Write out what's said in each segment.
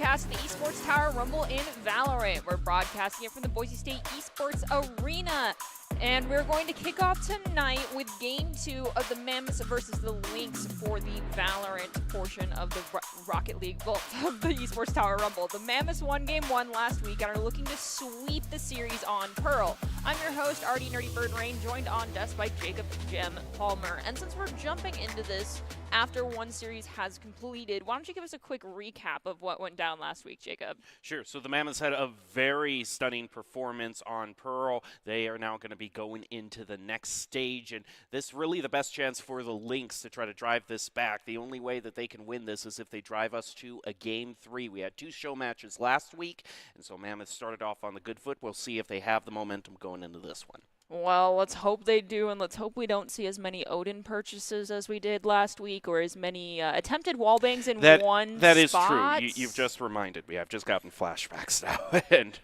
broadcast the Esports Tower Rumble in Valorant. We're broadcasting it from the Boise State Esports Arena. And we're going to kick off tonight with Game 2 of the Mammoths versus the Lynx for the Valorant portion of the Rocket League, well, of the Esports Tower Rumble. The Mammoths won Game 1 last week and are looking to sweep the series on Pearl. I'm your host, Artie Nerdy Bird Rain, joined on desk by Jacob Jem Palmer. And since we're jumping into this after one series has completed, why don't you give us a quick recap of what went down last week, Jacob? Sure. So the Mammoths had a very stunning performance on Pearl. They are now going to be going into the next stage, and this really the best chance for the Lynx to try to drive this back. The only way that they can win this is if they drive us to a Game 3. We had 2 show matches last week, and so Mammoths started off on the good foot. We'll see if they have the momentum going into this one. Well, let's hope they do, and let's hope we don't see as many Odin purchases as we did last week, or as many attempted wallbangs in one spot. That is true. You've just reminded me. I've just gotten flashbacks now, and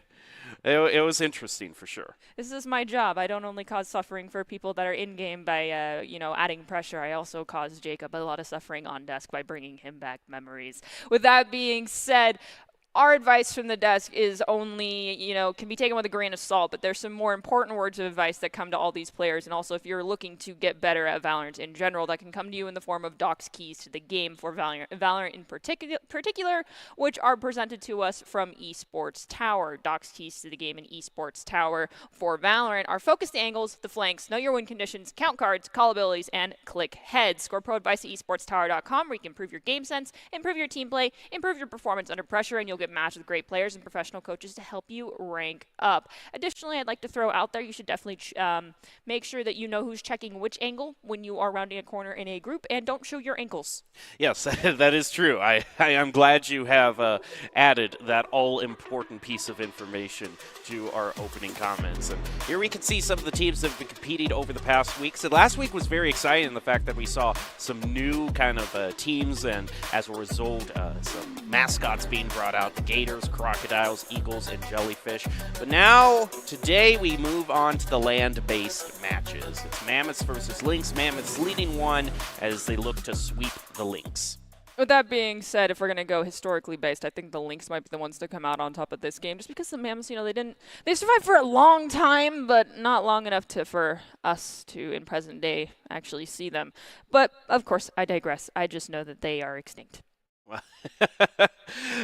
it was interesting for sure. This is my job. I don't only cause suffering for people that are in-game by, adding pressure. I also cause Jacob a lot of suffering on desk by bringing him back memories. With that being said, our advice from the desk is only, can be taken with a grain of salt, but there's some more important words of advice that come to all these players. And also, if you're looking to get better at Valorant in general, that can come to you in the form of Doc's keys to the game for Valorant in particular, which are presented to us from Esports Tower. Doc's keys to the game in Esports Tower for Valorant are focused angles, the flanks, know your win conditions, count cards, call abilities, and click heads. Score pro advice at esportstower.com, where you can improve your game sense, improve your team play, improve your performance under pressure, and you'll get matched with great players and professional coaches to help you rank up. Additionally, I'd like to throw out there, you should definitely make sure that you know who's checking which angle when you are rounding a corner in a group, and don't show your ankles. Yes, that is true. I'm glad you have added that all-important piece of information to our opening comments. And here we can see some of the teams that have been competing over the past weeks. And last week was very exciting in the fact that we saw some new kind of teams, and as a result, some mascots being brought out. The Gators, Crocodiles, Eagles, and Jellyfish. But now, today, we move on to the land-based matches. It's Mammoths versus Lynx. Mammoths leading one as they look to sweep the Lynx. With that being said, if we're going to go historically based, I think the Lynx might be the ones to come out on top of this game, just because the Mammoths, they survived for a long time, but not long enough for us to, in present day, actually see them. But, of course, I digress. I just know that they are extinct.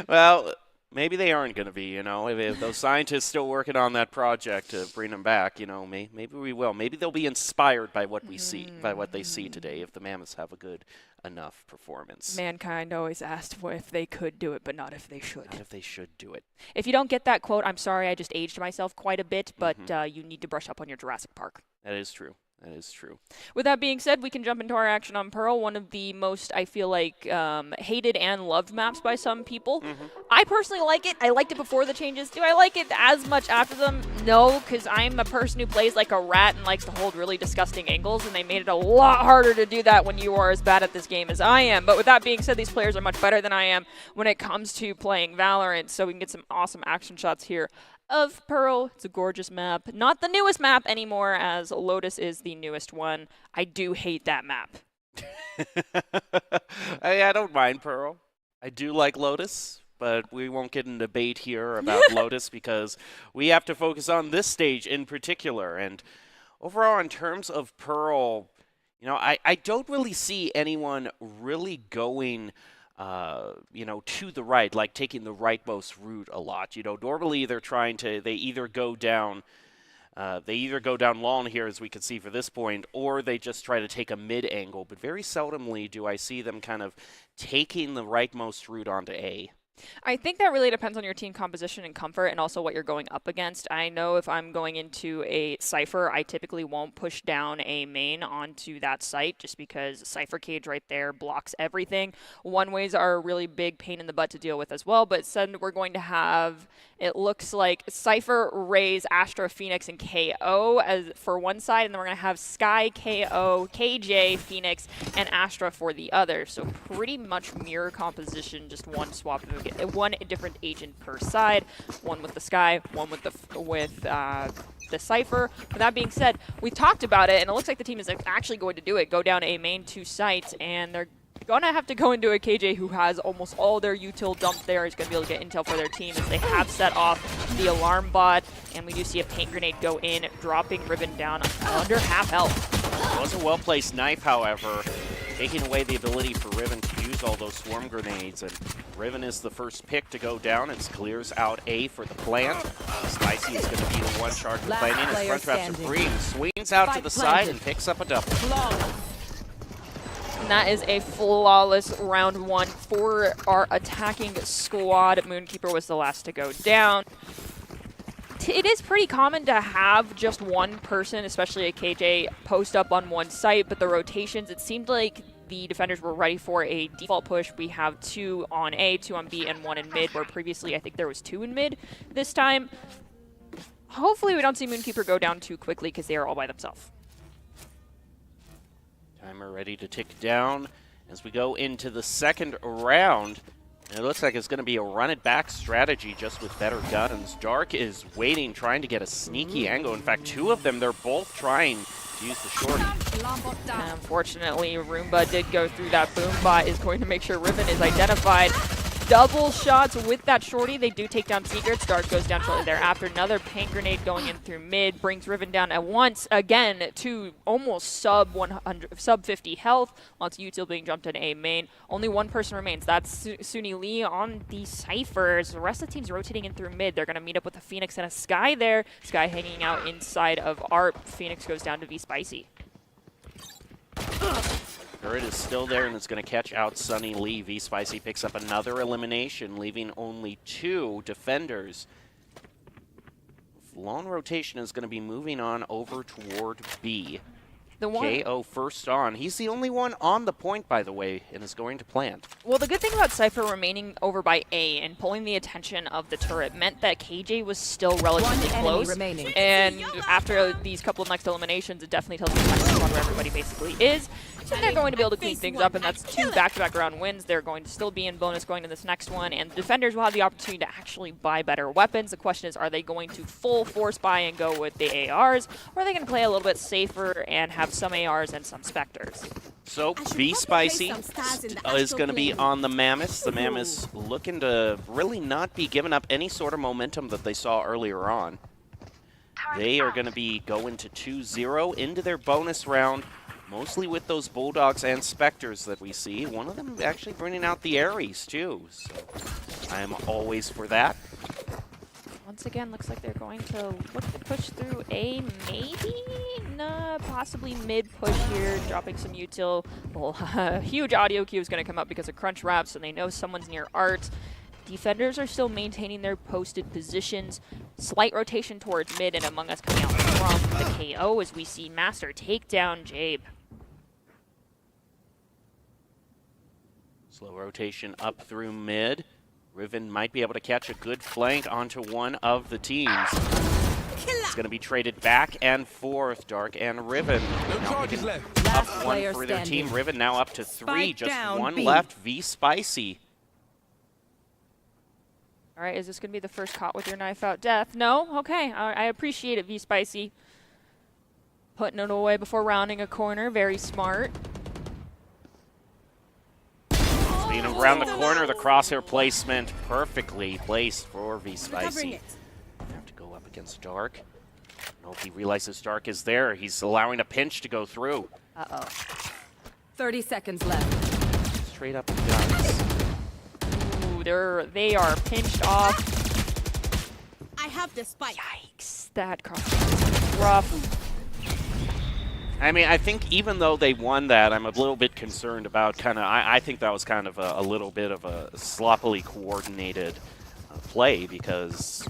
Well, maybe they aren't going to be, if those scientists still working on that project to bring them back, maybe we will. Maybe they'll be inspired by what we see, by what they see today, if the Mammoths have a good enough performance. Mankind always asked if they could do it, but not if they should. Not if they should do it. If you don't get that quote, I'm sorry, I just aged myself quite a bit, but you need to brush up on your Jurassic Park. That is true. That is true. With that being said, we can jump into our action on Pearl, one of the most, I feel like, hated and loved maps by some people. I personally like it. I liked it before the changes. Do I like it as much after them? No, because I'm a person who plays like a rat and likes to hold really disgusting angles, and they made it a lot harder to do that when you are as bad at this game as I am. But with that being said, these players are much better than I am when it comes to playing Valorant, so we can get some awesome action shots here of Pearl. It's a gorgeous map. Not the newest map anymore, as Lotus is the newest one. I do hate that map. I don't mind Pearl. I do like Lotus, but we won't get in debate here about Lotus because we have to focus on this stage in particular. And overall, in terms of Pearl, I don't really see anyone really going to the right, like taking the rightmost route a lot. Normally they either go down long here, as we can see for this point, or they just try to take a mid angle. But very seldomly do I see them kind of taking the rightmost route onto A. I think that really depends on your team composition and comfort, and also what you're going up against. I know if I'm going into a Cypher, I typically won't push down a main onto that site, just because Cypher cage right there blocks everything. One-ways are a really big pain in the butt to deal with as well, but instead we're going to have, it looks like Cypher, Raze, Astra, Phoenix, and KO as for one side, and then we're going to have Sky, KO, KJ, Phoenix, and Astra for the other. So pretty much mirror composition, just one swap of one different agent per side, one with the Sky, one with the Cypher. With that being said, we talked about it, and it looks like the team is actually going to do it. Go down a main 2 sites, and they're Gonna have to go into a KJ who has almost all their util dumped there. He's gonna be able to get intel for their team as they have set off the alarm bot, and we do see a paint grenade go in, dropping Riven down under half health. It was a well-placed knife, however, taking away the ability for Riven to use all those swarm grenades, and Riven is the first pick to go down. It clears out A for the plant. Spicy is going to be the one charged with planting. His front trap Supreme swings out to the side and picks up a double. And that is a flawless round one for our attacking squad. Moonkeeper was the last to go down. It is pretty common to have just one person, especially a KJ, post up on one site, but the rotations, it seemed like the defenders were ready for a default push. We have 2 on A, 2 on B, and 1 in mid, where previously I think there was 2 in mid this time. Hopefully we don't see Moonkeeper go down too quickly because they are all by themselves. Timer ready to tick down as we go into the second round. And it looks like it's going to be a run-it-back strategy just with better guns. Dark is waiting, trying to get a sneaky angle. In fact, 2 of them, they're both trying to use the shorty. And unfortunately, Roomba did go through that. Boom bot is going to make sure Riven is identified. Double shots with that shorty. They do take down Secrets. Dark goes down shortly thereafter. Another paint grenade going in through mid brings Riven down at once again to almost sub 50 health. Lots of util being jumped in A main. Only one person remains. That's Suni Lee on the Cyphers. The rest of the team's rotating in through mid. They're going to meet up with a Phoenix and a Sky there. Sky hanging out inside of ARP. Phoenix goes down to V Spicy. Turret is still there, and it's going to catch out Sunny Lee. V Spicy picks up another elimination, leaving only 2 defenders. Lone rotation is going to be moving on over toward B. KO first on. He's the only one on the point, by the way, and is going to plant. Well, the good thing about Cypher remaining over by A and pulling the attention of the turret meant that KJ was still relatively close. And after these couple of next eliminations, it definitely tells me where everybody basically is. And they're going to be able to clean things up, and that's 2 back-to-back round wins. They're going to still be in bonus going to this next one, and the defenders will have the opportunity to actually buy better weapons. The question is, are they going to full force buy and go with the ARs, or are they going to play a little bit safer and have some ARs and some Spectres? So, V Spicy is going to be on the Mammoths. The Mammoths looking to really not be giving up any sort of momentum that they saw earlier on. They are going to be going to 2-0 into their bonus round. Mostly with those Bulldogs and Spectres that we see. One of them actually bringing out the Ares, too. So I am always for that. Once again, looks like they're going to look to push through A, maybe? Nah, possibly mid-push here, dropping some util. Well, huge audio cue is going to come up because of Crunch Wrap, so they know someone's near Art. Defenders are still maintaining their posted positions. Slight rotation towards mid, and Among Us coming out from the KO as we see Master take down Jabe. Slow rotation up through mid. Riven might be able to catch a good flank onto one of the teams. It's going to be traded back and forth. Dark and Riven now picking up 1 for their team. Riven now up to 3. Just 1 left. V Spicy. All right, is this going to be the first caught with your knife out death? No? Okay, I appreciate it, V Spicy. Putting it away before rounding a corner. Very smart. Being around the corner, the crosshair placement perfectly placed for V Spicy. Have to go up against Dark. I don't know if he realizes Dark is there. He's allowing a pinch to go through. Uh-oh. 30 seconds left. Straight up and guns. Ooh, they are pinched off. I have the spike. Yikes, that crosshair is rough. I mean, I think even though they won that, I'm a little bit concerned about I think that was kind of a little bit of a sloppily coordinated play because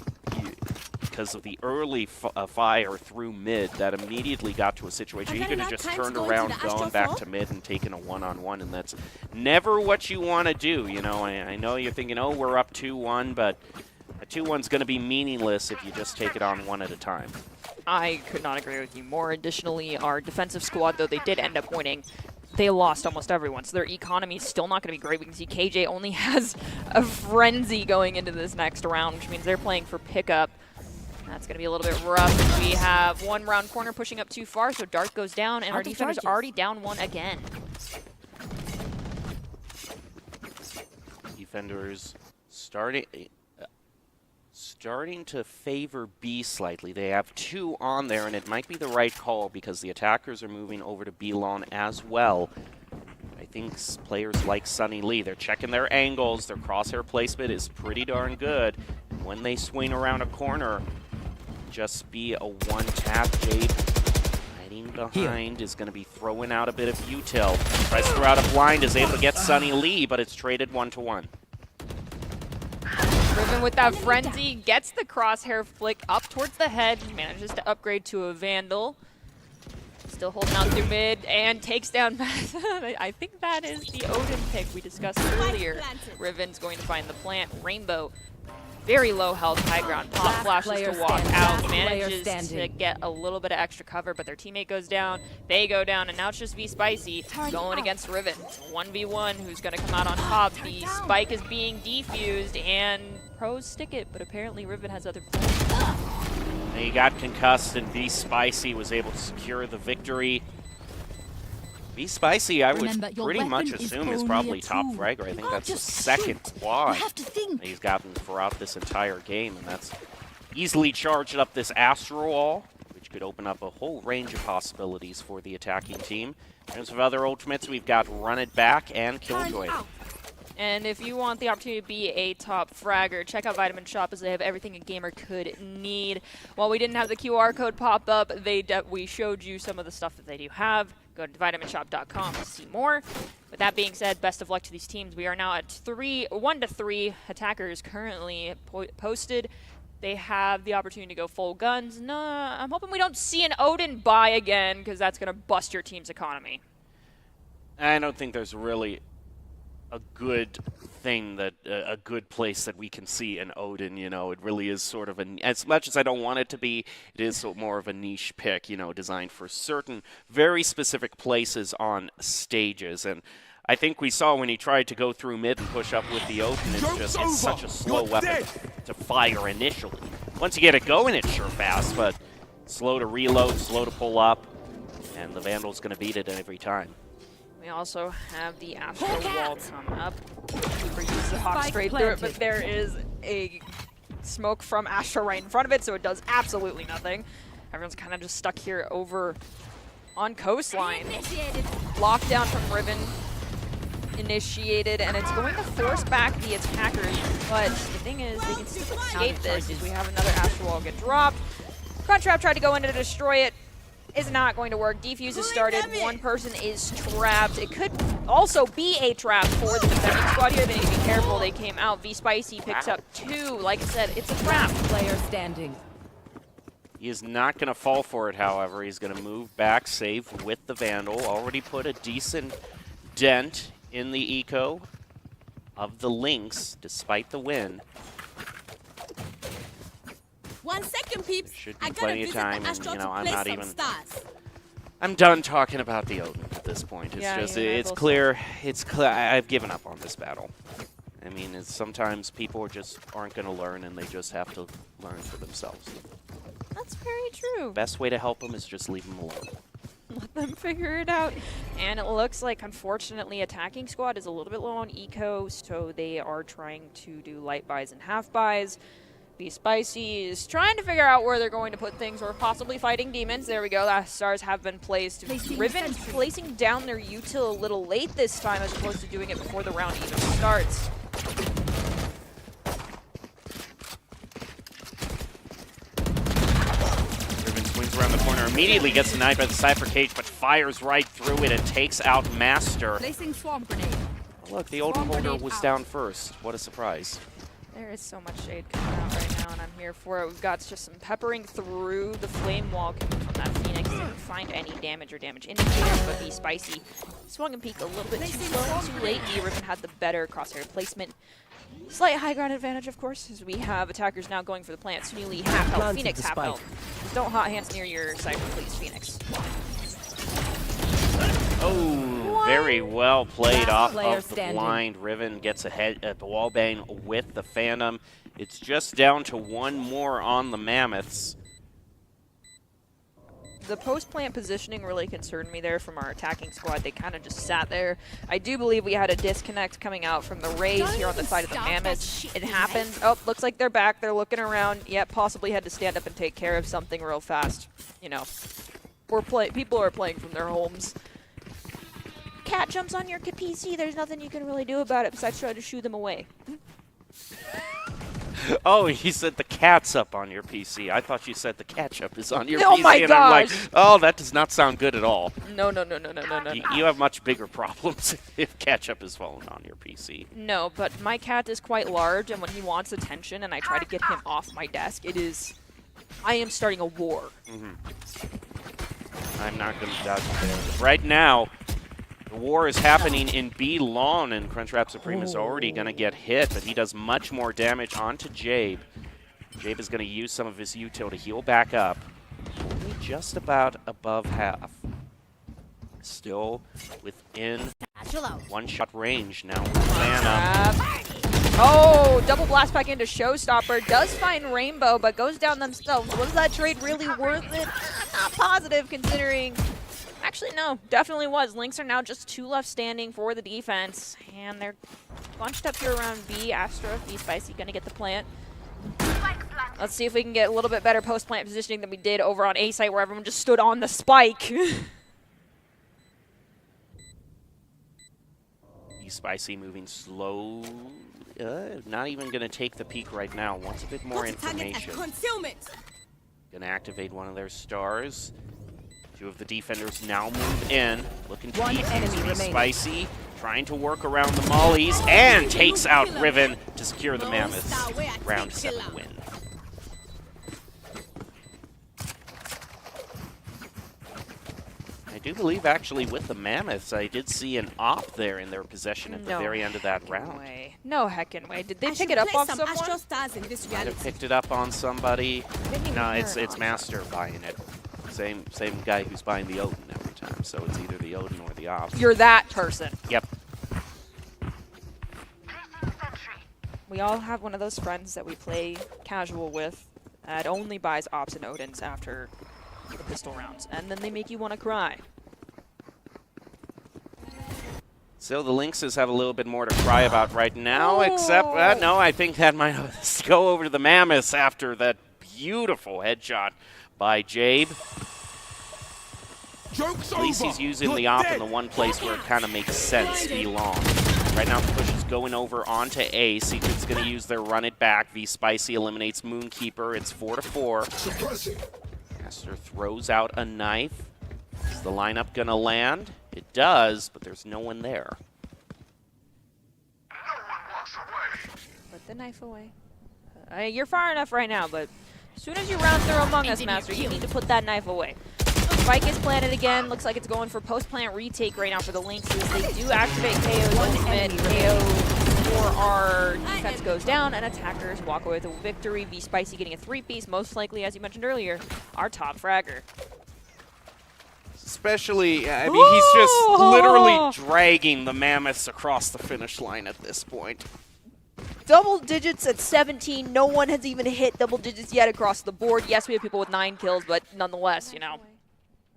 of the early fire through mid that immediately got to a situation. He could have just turned around, gone back to mid, and taken a one-on-one, and that's never what you want to do. You know, I know you're thinking, oh, we're up 2-1, but a 2-1's going to be meaningless if you just take it on one at a time. I could not agree with you more. Additionally, our defensive squad, though they did end up winning, they lost almost everyone, so their economy is still not going to be great. We can see KJ only has a frenzy going into this next round, which means they're playing for pickup. That's going to be a little bit rough. We have 1 round corner pushing up too far, so Dark goes down, and our defender's already down 1 again. defenders starting to favor B slightly. They have 2 on there, and it might be the right call because the attackers are moving over to B-Lawn as well. I think players like Sunny Lee, they're checking their angles. Their crosshair placement is pretty darn good. And when they swing around a corner, just be a one-tap. Jade hiding behind is going to be throwing out a bit of util. Tries to throw out a blind, is able to get Sunny Lee, but it's traded 1-to-1. Riven with that frenzy gets the crosshair flick up towards the head, manages to upgrade to a Vandal. Still holding out through mid and takes down I think that is the Odin pick we discussed earlier. Riven's going to find the plant. Rainbow, very low health, high ground. Pop flashes to walk out, manages to get a little bit of extra cover, but their teammate goes down, they go down, and now it's just V-Spicy going against Riven. 1v1, who's going to come out on top. The spike is being defused, and pros stick it, but apparently Riven has other plans. He got concussed, and V-Spicy was able to secure the victory. V-Spicy, I would pretty much assume, is probably top fragger. I think that's the second quad that he's gotten throughout this entire game, and that's easily charged up this Astral Wall, which could open up a whole range of possibilities for the attacking team. In terms of other ultimates, we've got Run It Back and Killjoy. And if you want the opportunity to be a top fragger, check out Vitamin Shop as they have everything a gamer could need. While we didn't have the QR code pop up, we showed you some of the stuff that they do have. Go to vitaminshop.com to see more. With that being said, best of luck to these teams. We are now at 1-3. Attackers currently posted. They have the opportunity to go full guns. No, I'm hoping we don't see an Odin buy again, because that's going to bust your team's economy. I don't think there's really a good thing that a good place that we can see in Odin. You know, it really is sort of as much as I don't want it to be, it is more of a niche pick, you know, designed for certain very specific places on stages. And I think we saw when he tried to go through mid and push up with the open, it's such a slow weapon to fire initially. Once you get it going, it's sure fast, but slow to reload, slow to pull up, and the Vandal's going to beat it every time. We also have the Astral Wall come up. Cooper uses the hawk straight through it, but there is a smoke from Astral right in front of it, so it does absolutely nothing. Everyone's kind of just stuck here over on coastline. Lockdown from Riven initiated, and it's going to force back the attackers, but the thing is, they can still escape this as we have another Astral Wall get dropped. Crunchtrap tried to go in to destroy it. Is not going to work. Defuse has started. One person is trapped. It could also be a trap for the defending squad here. They need to be careful. They came out. V-Spicy picks up 2. Like I said, it's a trap. Player standing. He is not going to fall for it, however. He's going to move back, save with the Vandal. Already put a decent dent in the eco of the Lynx, despite the win. 1 second, peeps. Should I be gotta plenty of visit time, the and Astral you know, to I'm play not some even. stars. I'm done talking about the Odin at this point. It's Yeah, just, you and I it's both clear. It's clear. I've given up on this battle. I mean, sometimes people just aren't going to learn, and they just have to learn for themselves. That's very true. Best way to help them is just leave them alone. Let them figure it out. And it looks like, unfortunately, attacking squad is a little bit low on eco, so they are trying to do light buys and half buys. V-Spicy is trying to figure out where they're going to put things, or possibly fighting demons. There we go. Last stars have been placed. Riven placing down their util a little late this time, as opposed to doing it before the round even starts. Riven swings around the corner, immediately gets denied by the Cypher Cage, but fires right through it and takes out Master. Placing swarm grenade. Look, the Odin holder was down first. What a surprise. There is so much shade coming out right now, and I'm here for it. We've got just some peppering through the flame wall coming from that Phoenix. Didn't find any damage or damage indicator, but the Spicy swung and peeked a little bit too slow, too late. The Riven had the better crosshair placement. Slight high ground advantage, of course, as we have attackers now going for the plant. Sunili half health, Phoenix half health. Just don't hot hands near your Cypher, please, Phoenix. Oh, very well played off player of the standing. blind. Riven gets ahead at the wallbang with the Phantom. It's just down to one more on the Mammoths. the post-plant positioning really concerned me there from our attacking squad. They kind of just sat there. I do believe we had a disconnect coming out from the Rays here on the side of the Mammoths. It happened. Oh, looks like they're back. They're looking around. Yep, possibly had to stand up and take care of something real fast. You know, people are playing from their homes. Cat jumps on your PC. There's nothing you can really do about it besides try to shoo them away. Oh, he said the cat's up on your PC. I thought you said the ketchup is on your Oh PC. my and I'm like, gosh. oh, that does not sound good at all. No. You have much bigger problems if ketchup is falling on your PC. No, but my cat is quite large, and when he wants attention and I try to get him off my desk, I am starting a war. I'm not going to dodge there. Right now, the war is happening in B lawn, and Crunchwrap Supreme is already going to get hit, but he does much more damage onto Jabe. Jabe is going to use some of his util to heal back up. Only just about above half. Still within one-shot range now. Oh, double blast back into Showstopper. Does find Rainbow, but goes down themselves. Was that trade really worth it? Not positive considering... Actually, no, definitely was. Lynx are now just 2 left standing for the defense, and they're bunched up here around B. Astra, V-Spicy gonna get the plant. Let's see if we can get a little bit better post-plant positioning than we did over on A site, where everyone just stood on the spike. V-Spicy moving slow. Not even gonna take the peak right now. Wants a bit more information. Gonna activate one of their stars. 2 of the defenders now move in, looking to defuse Spicy, trying to work around the mollies, and takes out Riven to secure the Mammoths. Round 7 win. I do believe, actually, with the Mammoths, I did see an op there in their possession at the very end of that round. Way. No heckin' way. Did they pick it up off someone? Might have picked it up on somebody. No, it's Master buying it. Same guy who's buying the Odin every time, so it's either the Odin or the Ops. You're that person. Yep. We all have one of those friends that we play casual with that only buys Ops and Odins after the pistol rounds, and then they make you want to cry. So the Lynxes have a little bit more to cry about right now, except, no, I think that might go over to the Mammoths after that beautiful headshot by Jabe. At least he's using the op in the one place where it kind of makes sense, V long. Right now the push is going over onto A. Secret's going to use their run it back. V-Spicy eliminates Moonkeeper. It's 4-4. Master throws out a knife. Is the lineup going to land? It does, but there's no one there. Put the knife away. You're far enough right now, but as soon as you round through Among Us, Master, you need to put that knife away. Spike is planted again. Looks like it's going for post-plant retake right now for the Lynxes. They do activate KO's ultimate. KO for our defense goes down, and attackers walk away with a victory. V-Spicy getting a 3-piece, most likely, as you mentioned earlier, our top fragger. Especially, I mean, he's just literally dragging the Mammoths across the finish line at this point. Double digits at 17. No one has even hit double digits yet across the board. Yes, we have people with 9 kills, but nonetheless, you know,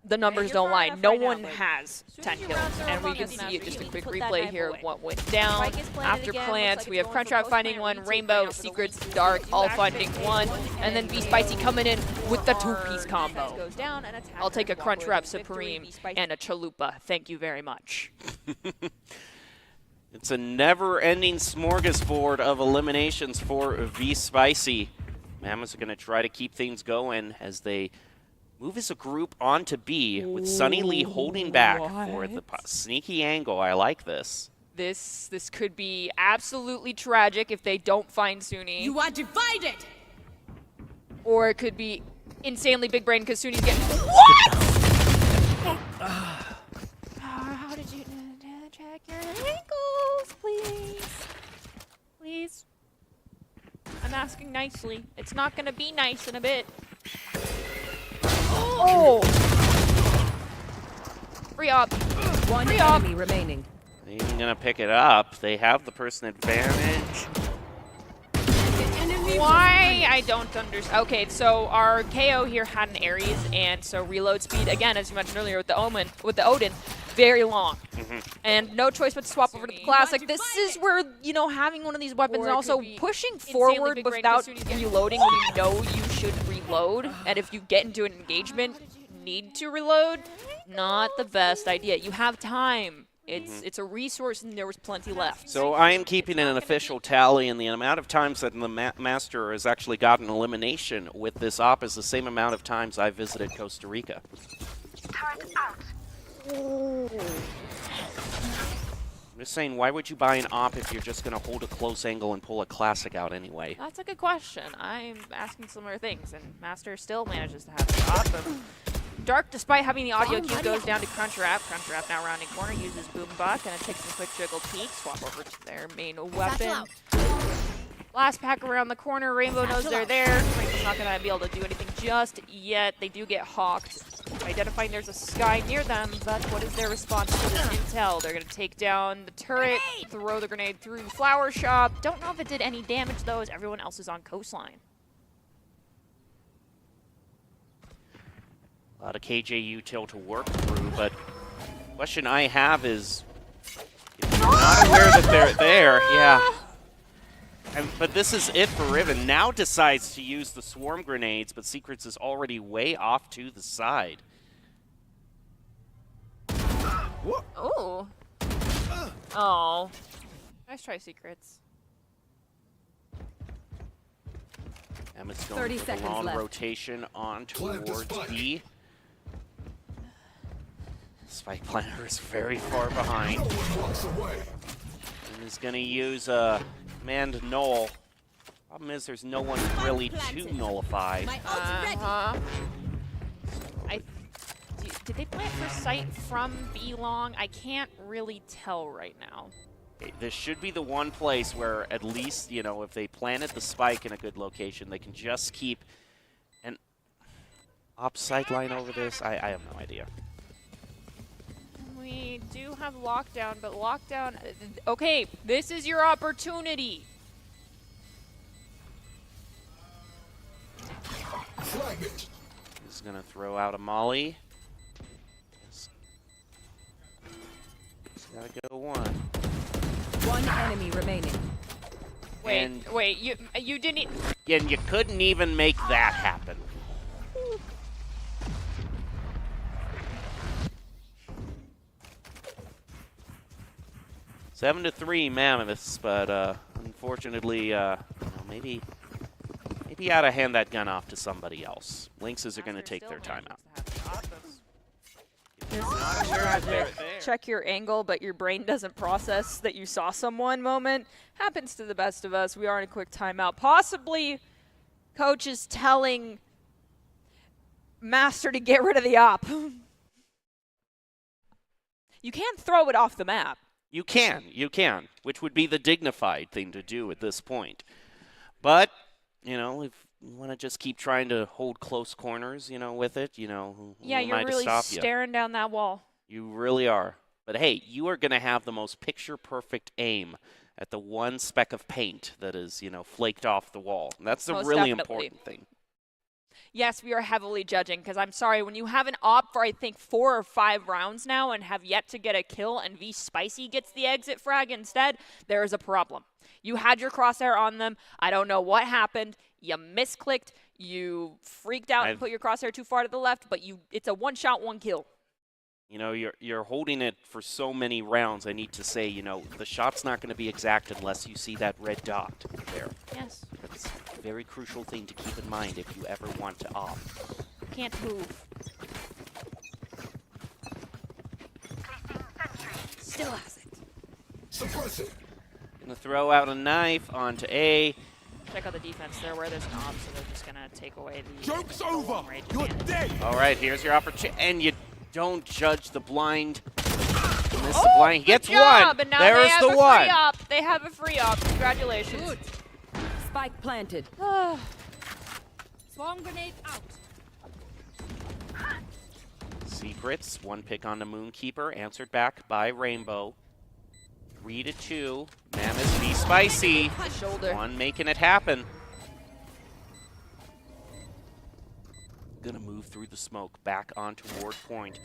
the numbers don't lie. No one has 10 kills, and we can see it. Just a quick replay here of what went down after plants. We have Crunchwrap finding one, Rainbow, Secrets, Dark, all finding one, and then V-Spicy coming in with the 2-piece combo. I'll take a Crunchwrap Supreme and a Chalupa. Thank you very much. It's a never-ending smorgasbord of eliminations for V-Spicy. Mammoths are going to try to keep things going as they move as a group onto B, with Sunny Lee holding back for the sneaky angle. I like this. This could be absolutely tragic if they don't find Suni. You are divided! Or it could be insanely big brain because Suni's getting... What?! How did you... Check your ankles, please. Please. I'm asking nicely. It's not going to be nice in a bit. Oh! Free up. One enemy remaining. They're even going to pick it up. They have the person advantage. The enemy Why? I don't understand. Okay, so our KO here had an Ares, and so reload speed, again, as you mentioned earlier with the Odin, very long. And no choice but to swap over to the Classic. This is where, you know, having one of these weapons and also pushing forward without reloading when you know you should reload. And if you get into an engagement, need to reload, not the best idea. You have time. It's a resource, and there was plenty left. So I am keeping an official tally, and the amount of times that the Master has actually gotten elimination with this op is the same amount of times I visited Costa Rica. I'm just saying, why would you buy an op if you're just going to hold a close angle and pull a classic out anyway? That's a good question. I'm asking similar things, and Master still manages to have the op. Dark, despite having the audio cue, goes down to Crunchwrap. Crunchwrap now rounding corner, uses Boombuck, and it takes a quick jiggle peek. Swap over to their main weapon. Last pack around the corner. Rainbow knows they're there. Rainbow's not going to be able to do anything just yet. They do get hawked. Identifying there's a Sky near them, but what is their response to this intel? They're going to take down the turret, throw the grenade through the flower shop. Don't know if it did any damage, though, as everyone else is on coastline. A lot of KJ util to work through, but the question I have is, if you're not aware that they're there, yeah. But this is it for Riven. Now decides to use the swarm grenades, but Secrets is already way off to the side. Oh. Oh. Nice try, Secrets. Emmett's going 30 for the seconds long left. rotation on towards B. Spike planter is very far behind. And is going to use a command null. Problem is there's no one really to nullify. Did they plant for sight from B long? I can't really tell right now. This should be the one place where at least, you know, if they planted the spike in a good location, they can just keep an op sideline over this. I have no idea. We do have lockdown, but lockdown... Okay, this is your opportunity. He's going to throw out a molly. He's got to go one. One enemy remaining. Wait, you didn't... And you couldn't even make that happen. Seven to 3 Mammoths, but unfortunately, maybe you ought to hand that gun off to somebody else. Lynxes are going to take their time out. Check your angle, but your brain doesn't process that you saw someone moment. Happens to the best of us. We are in a quick timeout. Possibly coach is telling Master to get rid of the op. You can't throw it off the map. You can, which would be the dignified thing to do at this point. But, you know, if you want to just keep trying to hold close corners, you know, with it, you know, yeah, you're really staring down that wall. You really are. But hey, you are going to have the most picture-perfect aim at the one speck of paint that is, you know, flaked off the wall. And that's the really important thing. Yes, we are heavily judging, because I'm sorry, when you have an op for, I think, 4 or 5 rounds now and have yet to get a kill and V Spicy gets the exit frag instead, there is a problem. You had your crosshair on them. I don't know what happened. You misclicked. You freaked out and put your crosshair too far to the left, but it's a one-shot, one kill. You know, you're holding it for so many rounds. I need to say, you know, the shot's not going to be exact unless you see that red dot there. Yes. That's a very crucial thing to keep in mind if you ever want to op. Can't move. Still has it. Suppress it. Gonna throw out a knife onto A. Check out the defense there where there's an op, so they're just gonna take away the Joke's over. long-range You're advantage. dead. All right, here's your opportunity, and you don't judge the blind. You miss the blind. He gets one. And now There's they have the a one. Free op. They have a free op. Congratulations. Good. Spike planted. Swarm grenade out. Secrets, one pick on the Moonkeeper, answered back by Rainbow. 3 to 2. Mammoth V Spicy. Shoulder. One making it happen. gonna move through the smoke back on toward point.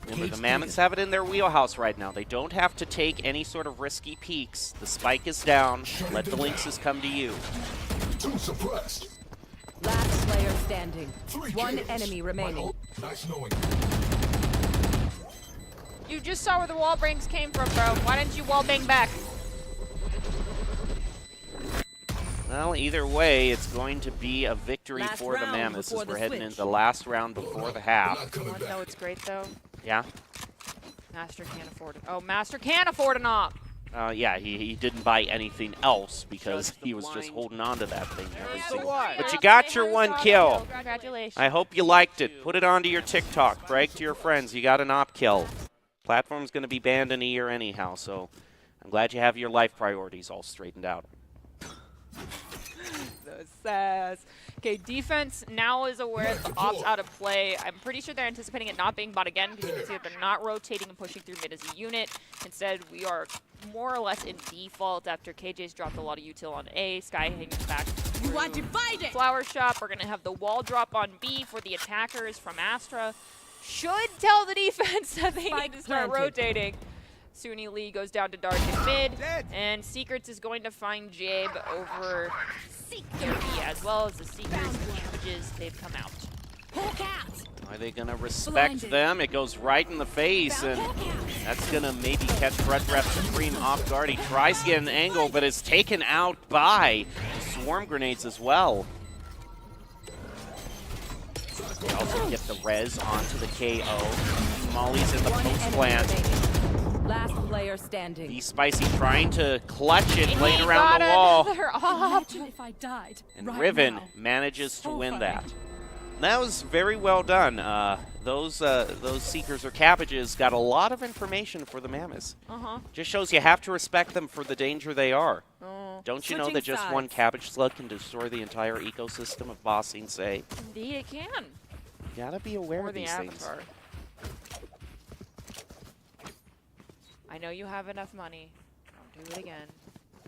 Remember, the Mammoths have it in their wheelhouse right now. They don't have to take any sort of risky peeks. The spike is down. Let the Lynxes come to you. Two suppressed. Last player standing. 3 One kills. enemy remaining. Nice knowing. You just saw where the wall bangs came from, bro. Why didn't you wall bang back? Well, either way, it's going to be a victory Last for the round Mammoths before as the we're heading switch. into the last round before the half. Not coming Wanna know back. what's great though? Yeah? Master can't afford it. Oh, Master can't afford an op. Yeah, he didn't buy anything else because Just the he was just blind. holding on to that thing every Yeah, single what? But you Yeah, got they your had one us kill. on. Congratulations. I hope you liked it. Put it onto your TikTok. Brag to your friends. You got an op kill. Platform's going to be banned in a year anyhow, so I'm glad you have your life priorities all straightened out. The sass. Okay, defense now is aware that the op's out of play. I'm pretty sure they're anticipating it not being bought again because you can see that they're not rotating and pushing through mid as a unit. Instead, we are more or less in default after KJ's dropped a lot of util on A. Sky hanging back. You are through divided. Flower Shop. We're going to have the wall drop on B for the attackers from Astra. Should tell the defense that they need to start planted. rotating. Suni Lee goes down to dark in mid, and Secrets is going to find Jabe over their B as well as the Seekers cabbages. They've come out. Hulk out. Are they going to respect them? It goes right in the face, and that's going to maybe catch Red Rep Supreme off guard. He tries to get an angle, but is taken out by swarm grenades as well. They also get the res onto the KO. Molly's in the One post enemy plant. remaining. Last player standing. The Spicy trying to clutch it, laying He around the got wall. another op. Imagine if I died. And right Riven now. manages to So win funny. that. And that was very well done. Those Seekers or Cabbages got a lot of information for the Mammoths. Just shows you have to respect them for the danger they are. Don't you know Switching that just one sides. cabbage slug can destroy the entire ecosystem of Bossing Say? Indeed, it can. You gotta be aware Or of the these things. Avatar. I know you have enough money. Don't do it again.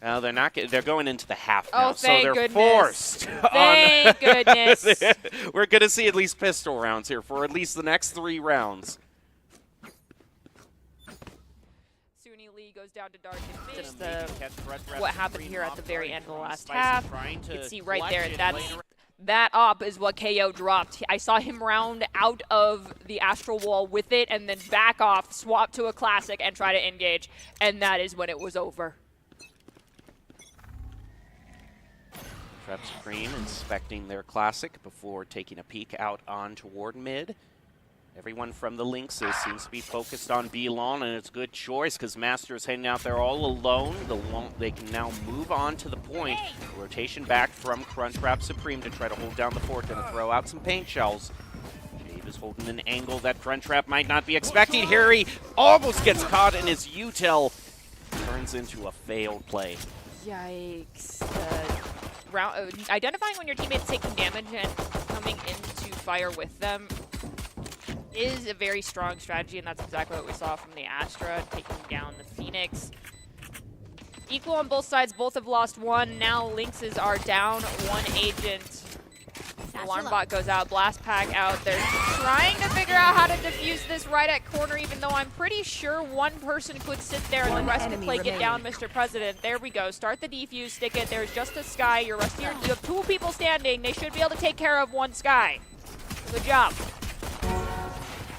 No, they're not. They're going into the half now, Oh, so thank they're goodness. forced. Thank goodness. We're gonna see at least pistol rounds here for at least the next 3 rounds. Suni Lee goes down to dark and Just mid. What happened here at the very end of the last half. You can see right there, that op is what KO dropped. I saw him round out of the Astral Wall with it and then back off, swap to a Classic, and try to engage. And that is when it was over. Trap Supreme inspecting their Classic before taking a peek out on toward mid. Everyone from the Lynxes seems to be focused on B-Long, and it's a good choice because Master is heading out there all alone. They can now move on to the point. Rotation back from Crunchwrap Supreme to try to hold down the fort. Going to throw out some paint shells. Jade is holding an angle that Crunchwrap might not be expecting. Here he almost gets caught in his util. Turns into a failed play. Yikes. Identifying when your teammate's taking damage and coming into fire with them is a very strong strategy, and that's exactly what we saw from the Astra, taking down the Phoenix. Equal on both sides, both have lost one. Now Lynxes are down 1 agent. Alarm bot goes out, blast pack out. They're trying to figure out how to defuse this right at corner, even though I'm pretty sure one person could sit there and One the rest could enemy play get down, remaining. Mr. President. There we go. Start the defuse, stick it. There's just a Sky. You have 2 people standing. They should be able to take care of 1 Sky. Good job.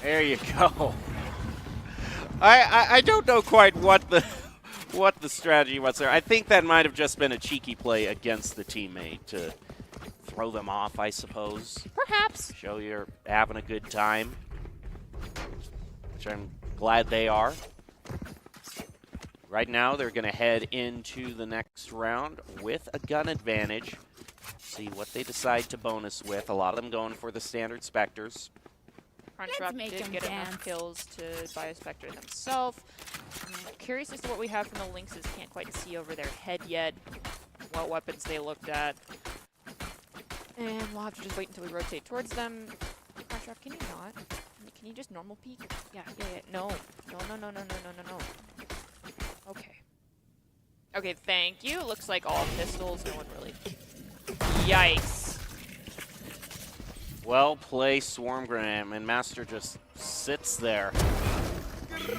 There you go. I don't know quite what the strategy was there. I think that might have just been a cheeky play against the teammate to throw them off, I suppose. Perhaps. Show you're having a good time, which I'm glad they are. Right now, they're going to head into the next round with a gun advantage. See what they decide to bonus with. A lot of them going for the standard Spectres. Crunchwrap make did 'em get enough dance. kills to buy a Spectre themselves. I'm curious as to what we have from the Lynxes. Can't quite see over their head yet what weapons they looked at. And we'll have to just wait until we rotate towards them. Crunchwrap, can you not? Can you just normal peek? Yeah. No. No. Okay. Okay, thank you. Looks like all pistols. No one really. Yikes. Well play, Swarm Grenade, and Master just sits there.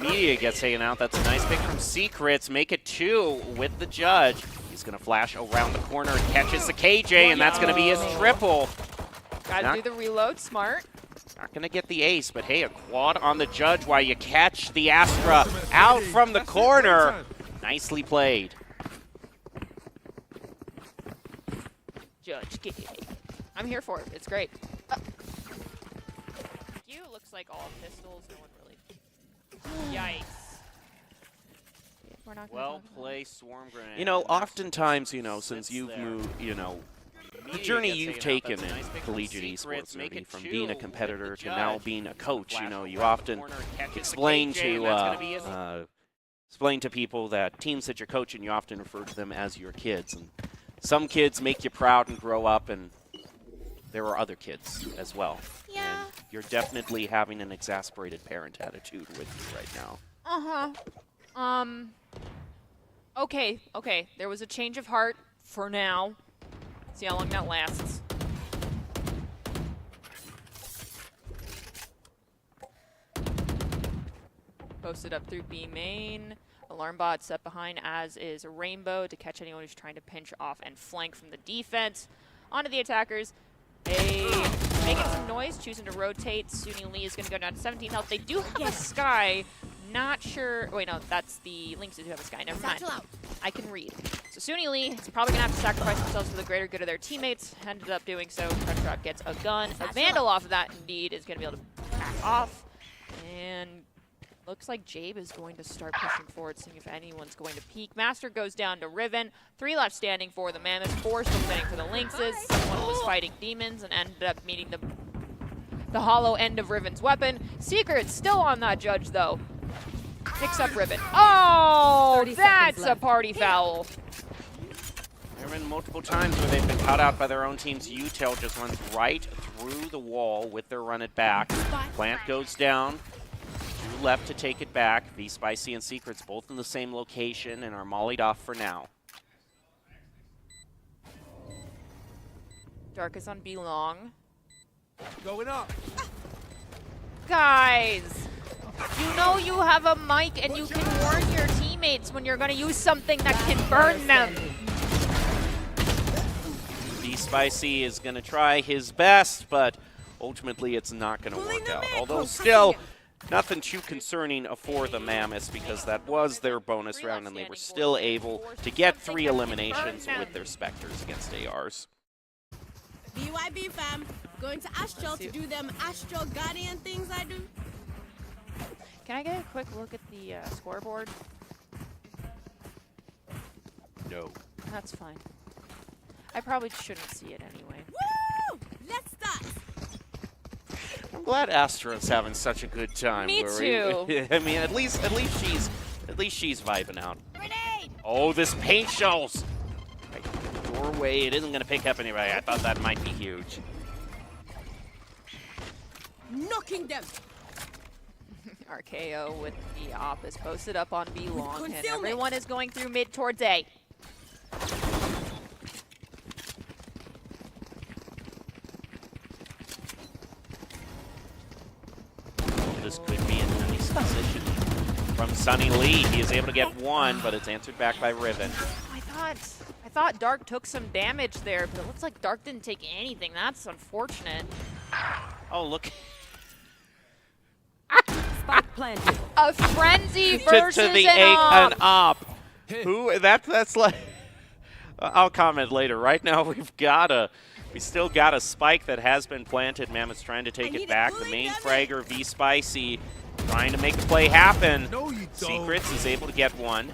Media gets taken out. That's a nice pick from Secrets. Make it 2 with the judge. He's going to flash around the corner and catches the KJ, and that's going to be his triple. Gotta do the reload, smart. Not going to get the ace, but hey, a quad on the judge while you catch the Astra out from the corner. Nicely played. Judge, get it. I'm here for it. It's great. You looks like all pistols. No one really. Yikes. We're not gonna Well talk about play, Swarm Grenade. You know, oftentimes, you know, since you've there. moved, you know, the Media journey gets you've taken out. taken That's a in nice pick from collegiate Secrets. esports, Make Rudy, it from 2 being a with competitor the to now judge. being a coach, you Flash know, you around the often corner, catches the explain KJ, to and that's gonna be his- explain to people that teams that you're coaching, you often refer to them as your kids. And some kids make you proud and grow up, and there are other kids as well. Yeah. And you're definitely having an exasperated parent attitude with you right now. Okay. There was a change of heart for now. See how long that lasts. Posted up through B main. Alarm bot set behind, as is Rainbow, to catch anyone who's trying to pinch off and flank from the defense. Onto the attackers. They making some noise, choosing to rotate. Suni Lee is going to go down to 17 health. They do have a Sky. Not sure. Wait, no, that's the Lynx who have a Sky. Never mind. I can read. So Suni Lee is probably going to have to sacrifice themselves for the greater good of their teammates. Ended up doing so. Crunch Rock gets a gun. A Vandal off of that, indeed, is going to be able to back off. And looks like Jabe is going to start pushing forward, seeing if anyone's going to peek. Master goes down to Riven. 3 left standing for the Mammoths. 4 still standing for the Lynxes. One was fighting demons and ended up meeting the hollow end of Riven's weapon. Secret still on that judge, though. Picks up Riven. Oh, 30 that's seconds a left. party foul. There have been multiple times where they've been caught out by their own team's U-tail, just runs right through the wall with their run it back. Plant goes down. 2 left to take it back. V-Spicy and Secrets both in the same location and are mollied off for now. Dark is on B long. Going up. Guys, you know you have a mic and you can warn your teammates when you're going to use something that can burn them. V-Spicy is going to try his best, but ultimately it's not going to work out. Although still, nothing too concerning for the Mammoths, because that was their bonus round and they were still able to get 3 eliminations with their Spectres against ARs. BYB fam, going to Astral to do them Astral Guardian things I do. Can I get a quick look at the scoreboard? No. That's fine. I probably shouldn't see it anyway. Woo! Let's start. I'm glad Astra's having such a good time. Me where too. I mean, at least she's vibing out. Grenade! Oh, this paint shells! Right, doorway, it isn't going to pick up anybody. I thought that might be huge. Knocking them. RKO with the op is posted up on B long, and concealment. everyone is going through mid towards A. This could be a nice position from Sunny Lee. He is able to get 1, but it's answered back by Riven. I thought Dark took some damage there, but it looks like Dark didn't take anything. That's unfortunate. Oh, look. Spike planted. A frenzy versus to the an op. an op. Who? That's like. I'll comment later. Right now, we still got a spike that has been planted. Mammoth's trying to take it back. The main fragger, V-Spicy, trying to make the play happen. No, you don't. Secrets is able to get 1.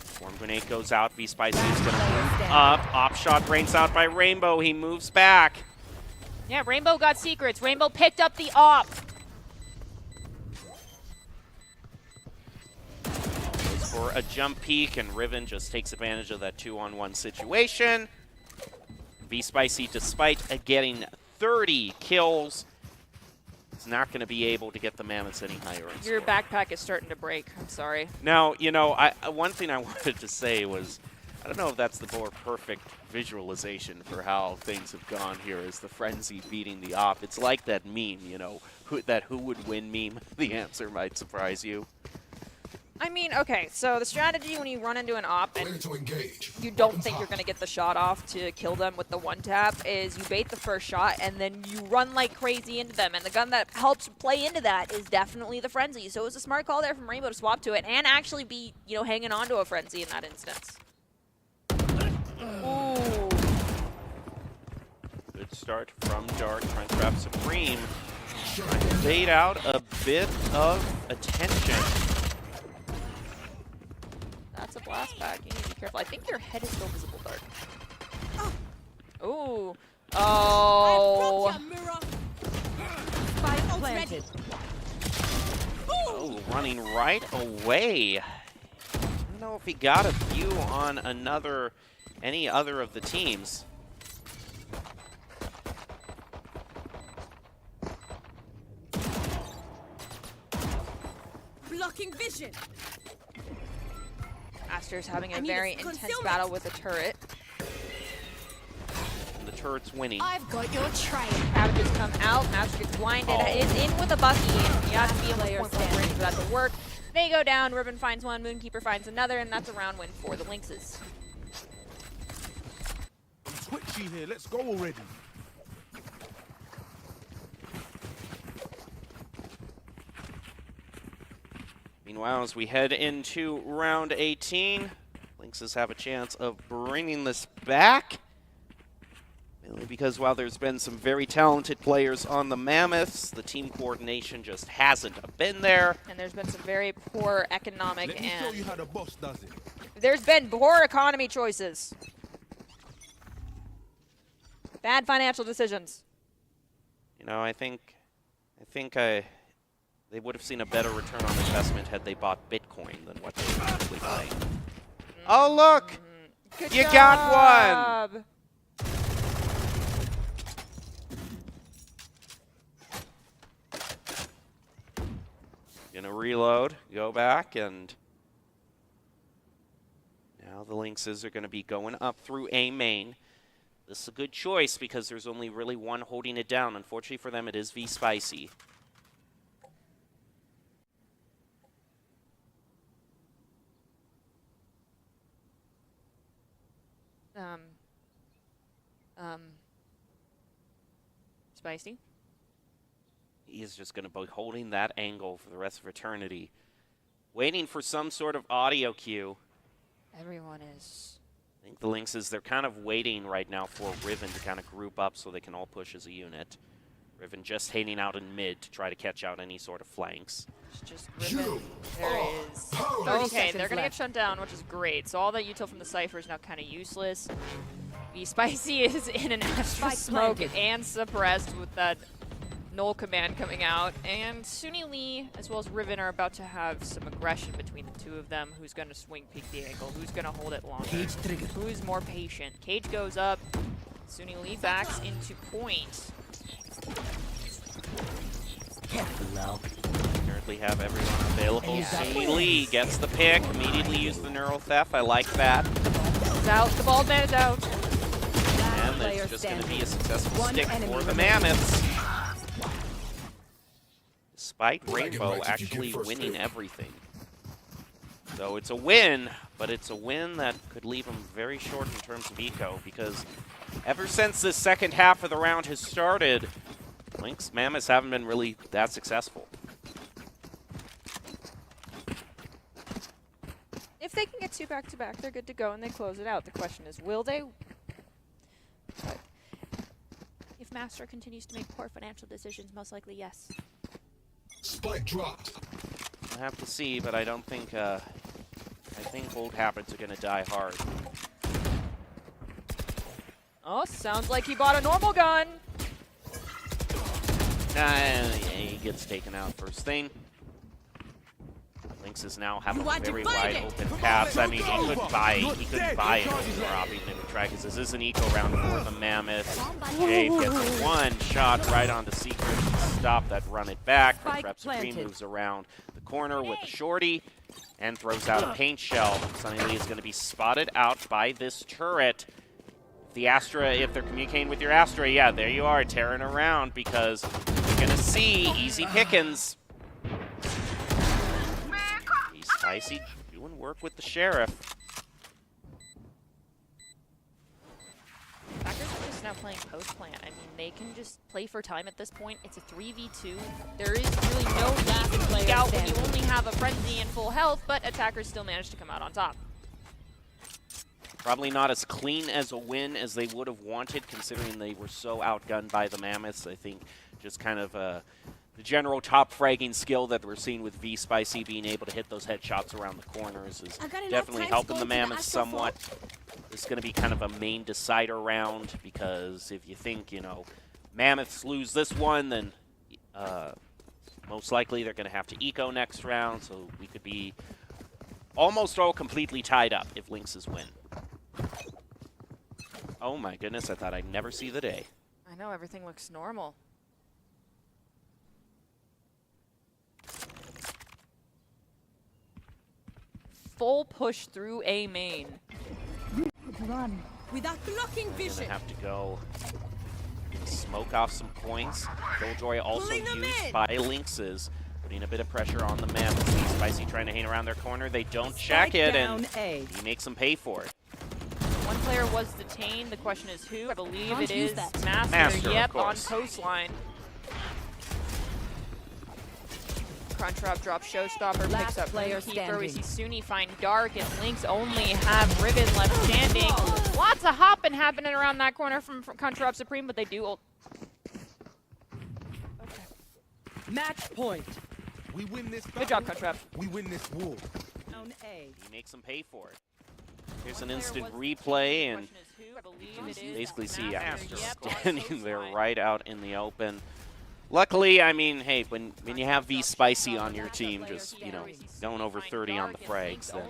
Swarm grenade goes out. V-Spicy is going to move up. Op shot brains out by Rainbow. He moves back. Yeah, Rainbow got Secrets. Rainbow picked up the op. Goes for a jump peek, and Riven just takes advantage of that 2-on-1 situation. V-Spicy, despite getting 30 kills, is not going to be able to get the Mammoths any higher in Your score. backpack is starting to break. I'm sorry. Now, you know, one thing I wanted to say was, I don't know if that's the more perfect visualization for how things have gone here as the Frenzy beating the Op. It's like that meme, you know, who would win meme. The answer might surprise you. I mean, okay, so the strategy when you run into an op and you don't think you're going to get the shot off to kill them with the one tap is you bait the first shot and then you run like crazy into them. And the gun that helps play into that is definitely the Frenzy. So it was a smart call there from Rainbow to swap to it and actually be, you know, hanging on to a Frenzy in that instance. Ooh. Good start from Dark. Trying to trap Supreme. Trying to bait out a bit of attention. That's a blast back. You need to be careful. I think your head is still visible, Dark. Ooh. Oh. I broke your mirror. Spike Ult's planted. Oh, running right away. I don't know if he got a view on any other of the teams. Blocking vision. Aster's having I a need very a intense concealment. battle with a turret. And the turret's winning. I've got your trail. Cabbages come out. Master gets blinded. Oh. It's in with a Bucky. And you have to be Player able to point range for that to work. They go down. Ribbon finds one. Moonkeeper finds another. And that's a round win for the Lynxes. I'm twitchy here. Let's go already. Meanwhile, as we head into round 18, Lynxes have a chance of bringing this back. Mainly because while there's been some very talented players on the Mammoths, the team coordination just hasn't been there. And there's been some very poor economic Let me show you and how the boss does it. there's been poor economy choices. Bad financial decisions. You know, I think they would have seen a better return on investment had they bought Bitcoin than what they're actually buying. Oh, look! Good You job. got one! Gonna reload, go back, and now the Lynxes are gonna be going up through A main. This is a good choice because there's only really one holding it down. Unfortunately for them, it is V Spicy. Spicy. He is just going to be holding that angle for the rest of eternity. Waiting for some sort of audio cue. Everyone is. I think the Lynxes, they're kind of waiting right now for Riven to kind of group up so they can all push as a unit. Riven just hanging out in mid to try to catch out any sort of flanks. It's just Ribbon. There is. 30 Okay, seconds they're gonna left. get shut down, which is great. So all that util from the Cypher is now kind of useless. The Spicy is in an Astra Spike smoke planted. and suppressed with that null command coming out. And Suni Lee, as well as Riven, are about to have some aggression between the two of them. Who's gonna swing peek the angle? Who's gonna hold it longer? Who's more patient? Cage goes up. Suni Lee backs into point. Currently have everyone available. Suni Lee gets the pick, immediately use the neural theft. I like that. It's out. The bald man is out. And player it's just going to standing. be a successful One stick enemy for the remaining. Mammoths. Despite Rainbow actually winning everything. So it's a win, but it's a win that could leave them very short in terms of eco, because ever since the second half of the round has started, Lynx Mammoths haven't been really that successful. If they can get two back-to-back, they're good to go, and they close it out. The question is, will they? But if Master continues to make poor financial decisions, most likely yes. Spike dropped. We'll have to see, but I don't think, I think old habits are going to die hard. Oh, sounds like he bought a normal gun. Yeah, he gets taken out first thing. Lynxes now have You a are very divided. wide open paths. I mean, he couldn't buy an Overop even if he tried, because this is an eco round for the Mammoth. Jade gets one shot right onto Secret to stop that run it back. Spike Trap Supreme planted. moves around the corner with the shorty. and throws out a paint shell. Sunny Lee is going to be spotted out by this turret. The Astra, if they're communicating with your Astra, yeah, there you are, tearing around because you're going to see easy pickings. He's Spicy doing work with the Sheriff. Packers are just now playing post plant. I mean, they can just play for time at this point. It's a 3v2. There is really no need to peek out when you only have a Frenzy and full health, but attackers still manage to come out on top. Probably not as clean as a win as they would have wanted, considering they were so outgunned by the Mammoths. I think just kind of the general top fragging skill that we're seeing with V Spicy being able to hit those headshots around the corners is definitely helping the Mammoths somewhat. This is going to be kind of a main decider round because if you think, you know, Mammoths lose this one, then most likely they're going to have to eco next round, so we could be almost all completely tied up if Lynxes win. Oh my goodness, I thought I'd never see the day. I know, everything looks normal. Full push through A main. Run. Without blocking Gonna vision. have to go smoke off some points. Killjoy also Pulling them used in. by Lynxes, putting a bit of pressure on the Mammoths. Spicy trying to hang around their corner. They don't check it, and A. he makes them pay for it. One player was detained. The question is who? I believe Can't it use is that. Master. Master, of Yep, on course. coastline. Crunchwrap drops Showstopper, Last picks up player Keeper. We see standing. Suni find Dark, and Lynx only have Riven left standing. Lots of hopping happening around that corner from Crunchwrap Supreme, but they do ult. Okay. Match point. We win this Good job, battle, Crunchwrap. we win this war. Down A. He makes them pay for it. Here's One an player instant was replay, the and question is who? I believe you it can is basically see Master. Astra Yep, on standing there coastline. right out in the open. Luckily, I mean, hey, when you have V Spicy on your team, just, you know, going over 30 on the frags, then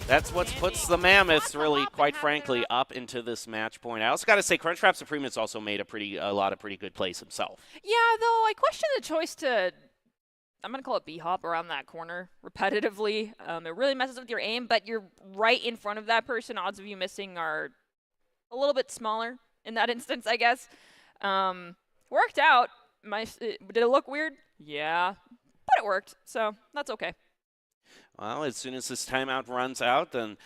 that's what puts the Mammoths, really, quite frankly, up into this match point. I also got to say, Crunchwrap Supreme has also made a lot of pretty good plays himself. Yeah, though I question the choice to, I'm going to call it B-hop around that corner repetitively. It really messes with your aim, but you're right in front of that person. Odds of you missing are a little bit smaller in that instance, I guess. Worked out. Did it look weird? Yeah, but it worked, so that's okay. Well, as soon as this timeout runs out, then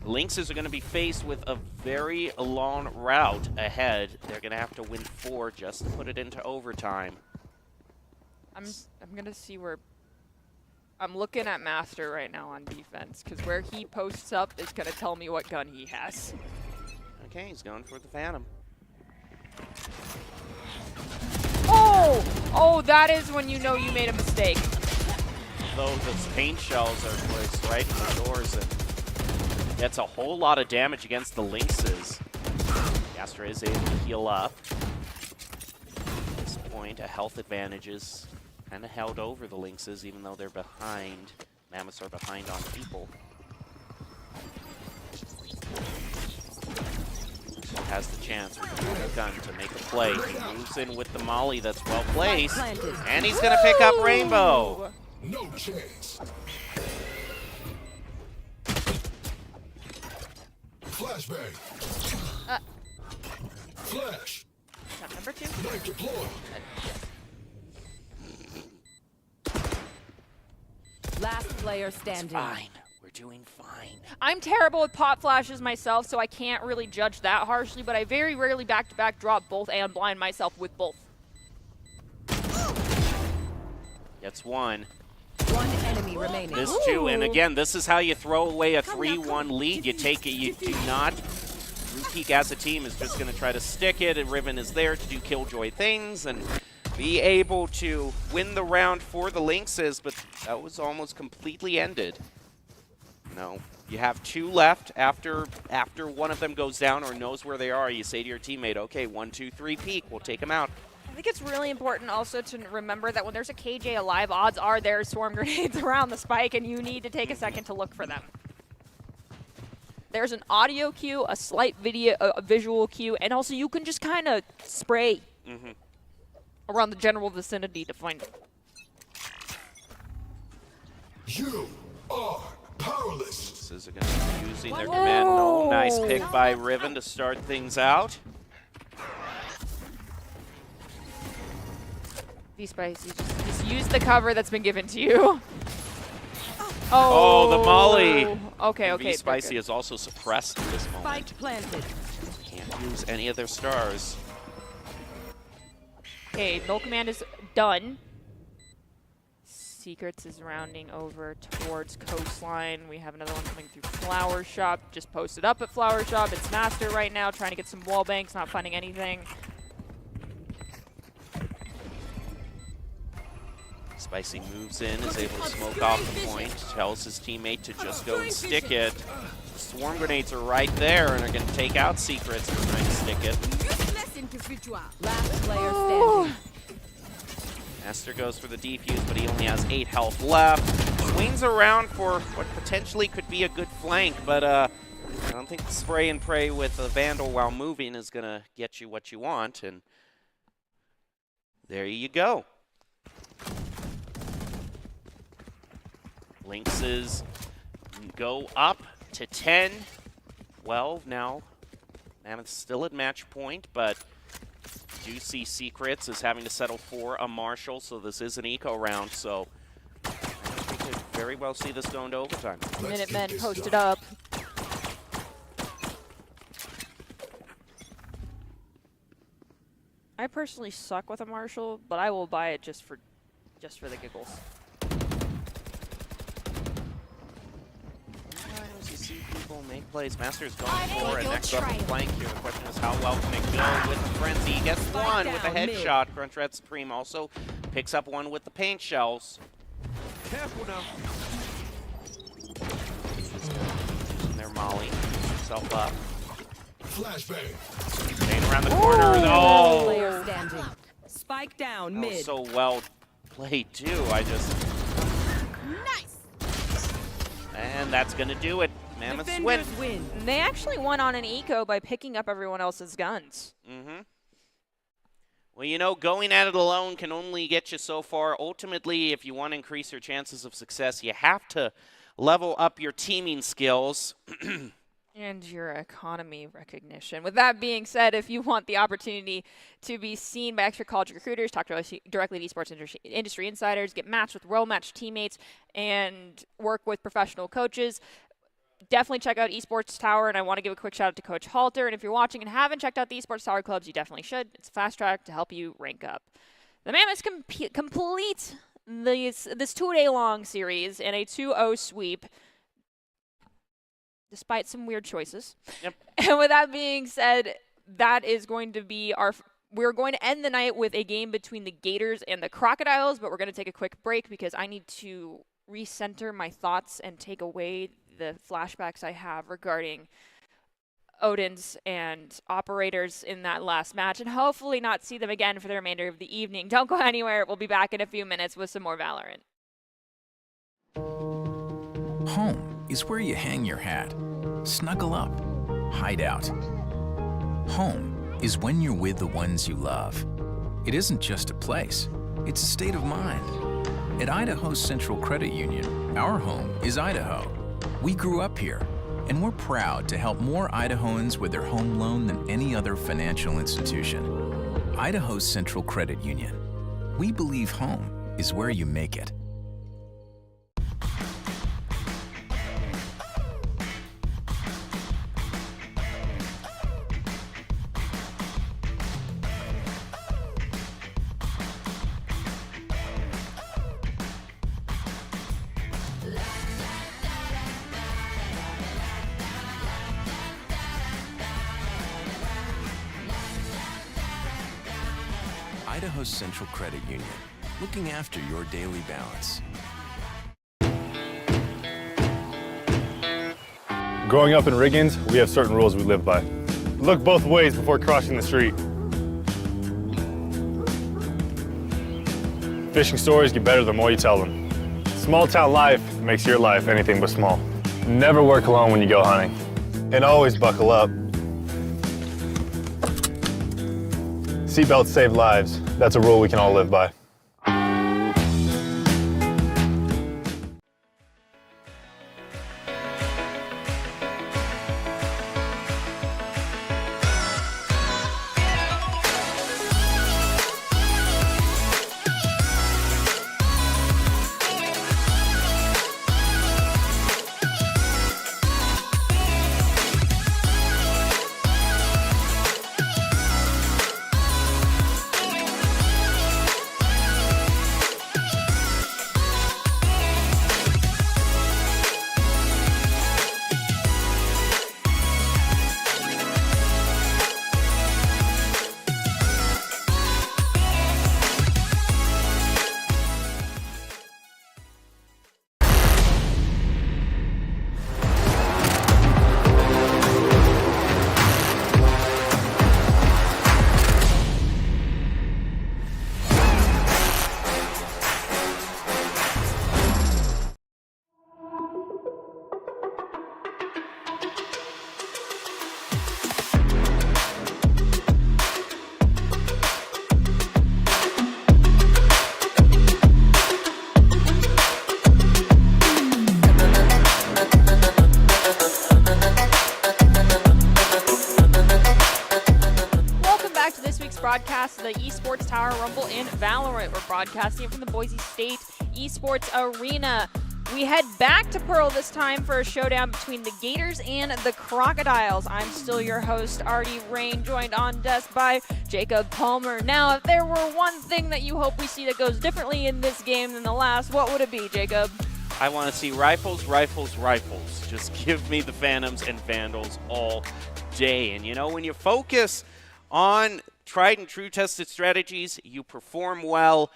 Lynxes are going to be faced with a very long route ahead. They're going to have to win 4 just to put it into overtime. I'm gonna see where. I'm looking at Master right now on defense, because where he posts up is gonna tell me what gun he has. Okay, he's going for the Phantom. Oh! Oh, that is when you know you made a mistake. Though those paint shells are placed right in the doors, and that's a whole lot of damage against the Lynxes. Astra is able to heal up. At this point, a health advantage is kind of held over the Lynxes, even though they're behind. Mammoths are behind on people. So has the chance with the gun to make a play. He moves in with the molly that's well placed, and he's going to pick up Rainbow. No chance. Flashbang. Flash. Is that number 2? Knife deployed. Last player standing. Fine. We're doing fine. I'm terrible with pop flashes myself, so I can't really judge that harshly, but I very rarely back-to-back drop both and blind myself with both. Gets 1. One enemy remaining. This 2, and again, this is how you throw away a 3-1 lead. You take it, you do not. Blue Peak as a team is just going to try to stick it, and Riven is there to do Killjoy things and be able to win the round for the Lynxes, but that was almost completely ended. No, you have 2 left. After one of them goes down or knows where they are, you say to your teammate, okay, 1, 2, 3 peek, we'll take them out. I think it's really important also to remember that when there's a KJ alive, odds are there's swarm grenades around the spike, and you need to take a second to look for them. There's an audio cue, a slight a visual cue, and also you can just kind of spray around the general vicinity to find it. You are powerless. This is going to be using their command. No, nice pick by Riven to start things out. V-Spicy, just use the cover that's been given to you. Oh, the molly. Okay, okay. V-Spicy is also suppressed in this moment. Spike planted. Can't use any of their stars. Okay, null command is done. Secrets is rounding over towards coastline. We have another one coming through Flower Shop. Just posted up at Flower Shop. It's Master right now, trying to get some wall banks, not finding anything. Spicy moves in, is able to smoke off the point, tells his teammate to just go and stick it. Swarm grenades are right there and are going to take out Secrets for trying to stick it. Useless individual. Last player standing. Master goes for the defuse, but he only has 8 health left. Swings around for what potentially could be a good flank, but I don't think spray and pray with a Vandal while moving is going to get you what you want, and there you go. Lynxes go up to 10, 12 now. Mammoth's still at match point, but do see Secrets is having to settle for a Marshall, so this is an eco round, so I think we could very well see this going to overtime. Minutemen posted up. I personally suck with a Marshall, but I will buy it just for the giggles. Sometimes you see people make plays. Master's going for it next up the flank here. The question is how well can it go with the frenzy? He gets one with a headshot. Crunchrat Supreme also picks up one with the paint shells. Careful now. Their molly himself up. Flashbang. Staying around the corner. Oh, Player standing. Spike down that was mid. so well played too. Nice. And that's gonna do it. Mammoths win. Defenders win. They actually won on an eco by picking up everyone else's guns. Mm-hmm. Well, you know, going at it alone can only get you so far. Ultimately, if you want to increase your chances of success, you have to level up your teaming skills. And your economy recognition. With that being said, if you want the opportunity to be seen by extra college recruiters, talk directly to esports industry insiders, get matched with well-matched teammates, and work with professional coaches, definitely check out Esports Tower. And I want to give a quick shout out to Coach Halter. And if you're watching and haven't checked out the Esports Tower clubs, you definitely should. It's a fast track to help you rank up. The Mammoths complete this 2-day-long series in a 2-0 sweep, despite some weird choices. Yep. And with that being said, that is going to be we're going to end the night with a game between the Gators and the Crocodiles, but we're going to take a quick break because I need to recenter my thoughts and take away the flashbacks I have regarding Odins and Operators in that last match, and hopefully not see them again for the remainder of the evening. Don't go anywhere. We'll be back in a few minutes with some more Valorant. Home is where you hang your hat, snuggle up, hide out. Home is when you're with the ones you love. It isn't just a place, it's a state of mind. At Idaho Central Credit Union, our home is Idaho. We grew up here, and we're proud to help more Idahoans with their home loan than any other financial institution. Idaho Central Credit Union. We believe home is where you make it. Idaho Central Credit Union, looking after your daily balance. Growing up in Riggins, we have certain rules we live by. Look both ways before crossing the street. Fishing stories get better the more you tell them. Small town life makes your life anything but small. Never work alone when you go hunting. And always buckle up. Seatbelts save lives. That's a rule we can all live by. the Esports Tower Rumble in Valorant. We're broadcasting from the Boise State Esports Arena. We head back to Pearl this time for a showdown between the Gators and the Crocodiles. I'm still your host, Artie Rain, joined on desk by Jacob Palmer. Now, if there were one thing that you hope we see that goes differently in this game than the last, what would it be, Jacob? I want to see rifles, rifles, rifles. Just give me the Phantoms and Vandals all day. And you know, when you focus on tried and true tested strategies, you perform well,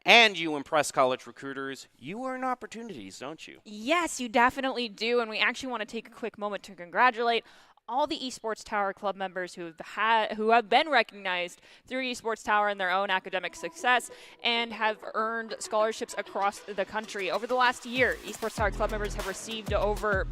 and you impress college recruiters, you earn opportunities, don't you? Yes, you definitely do, and we actually want to take a quick moment to congratulate all the Esports Tower Club members who have been recognized through Esports Tower in their own academic success and have earned scholarships across the country. Over the last year, Esports Tower Club members have received over,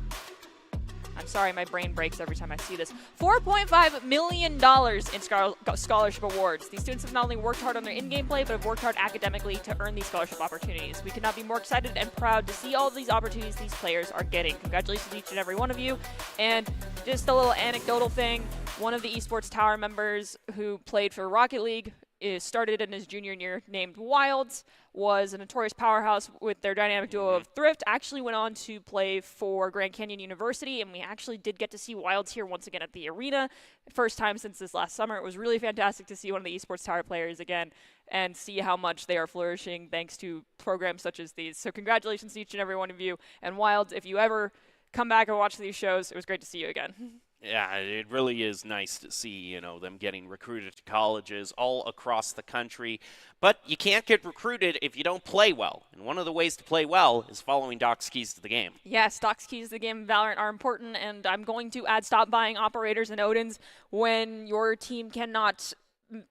I'm sorry, my brain breaks every time I see this, $4.5 million in scholarship awards. These students have not only worked hard on their in-game play, but have worked hard academically to earn these scholarship opportunities. We could not be more excited and proud to see all of these opportunities these players are getting. Congratulations to each and every one of you. And just a little anecdotal thing, one of the Esports Tower members who played for Rocket League started in his junior year, named Wilds, was a notorious powerhouse with their dynamic duo of Thrift, actually went on to play for Grand Canyon University, and we actually did get to see Wilds here once again at the arena. First time since this last summer. It was really fantastic to see one of the Esports Tower players again and see how much they are flourishing thanks to programs such as these. So congratulations to each and every one of you. And Wilds, if you ever come back and watch these shows, it was great to see you again. Yeah, it really is nice to see, you know, them getting recruited to colleges all across the country. But you can't get recruited if you don't play well. And one of the ways to play well is following Doc's keys to the game. Yes, Doc's keys to the game in Valorant are important, and I'm going to add stop buying operators and Odins when your team cannot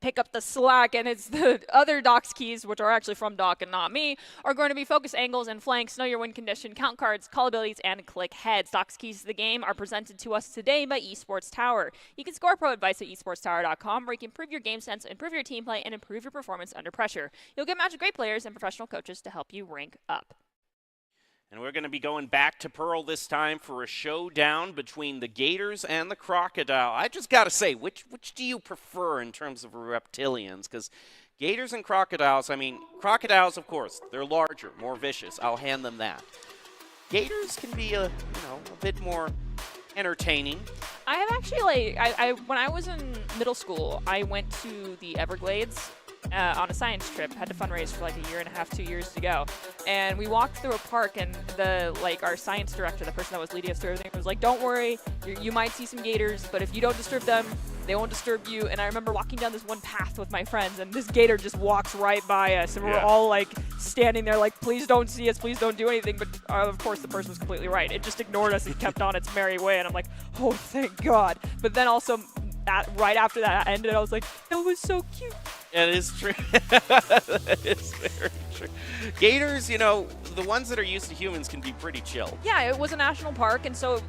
pick up the slack, and it's the other Doc's keys, which are actually from Doc and not me, are going to be focus angles and flanks, know your win condition, count cards, call abilities, and click heads. Doc's keys to the game are presented to us today by Esports Tower. You can score pro advice at esportstower.com, where you can improve your game sense, improve your team play, and improve your performance under pressure. You'll get matched with great players and professional coaches to help you rank up. And we're going to be going back to Pearl this time for a showdown between the Gators and the Crocodile. I just got to say, which do you prefer in terms of reptilians? Because Gators and Crocodiles, I mean, Crocodiles, of course, they're larger, more vicious. I'll hand them that. Gators can be a bit more entertaining. I have actually, when I was in middle school, I went to the Everglades on a science trip. Had to fundraise for like a year and a half, 2 years to go, and we walked through a park, and our science director, the person that was leading us through everything, was like, "Don't worry, you might see some gators, but if you don't disturb them, they won't disturb you." And I remember walking down this one path with my friends, and this gator just walks right by us, and we're all like standing there like, "Please don't see us, please don't do anything." But of course the person was completely right. It just ignored us and kept on its merry way, and I'm like, "Oh, thank God." But then also right after that ended, I was like, "That was so cute." It is true. That is very true. Gators, you know, the ones that are used to humans can be pretty chill. Yeah, it was a national park, and so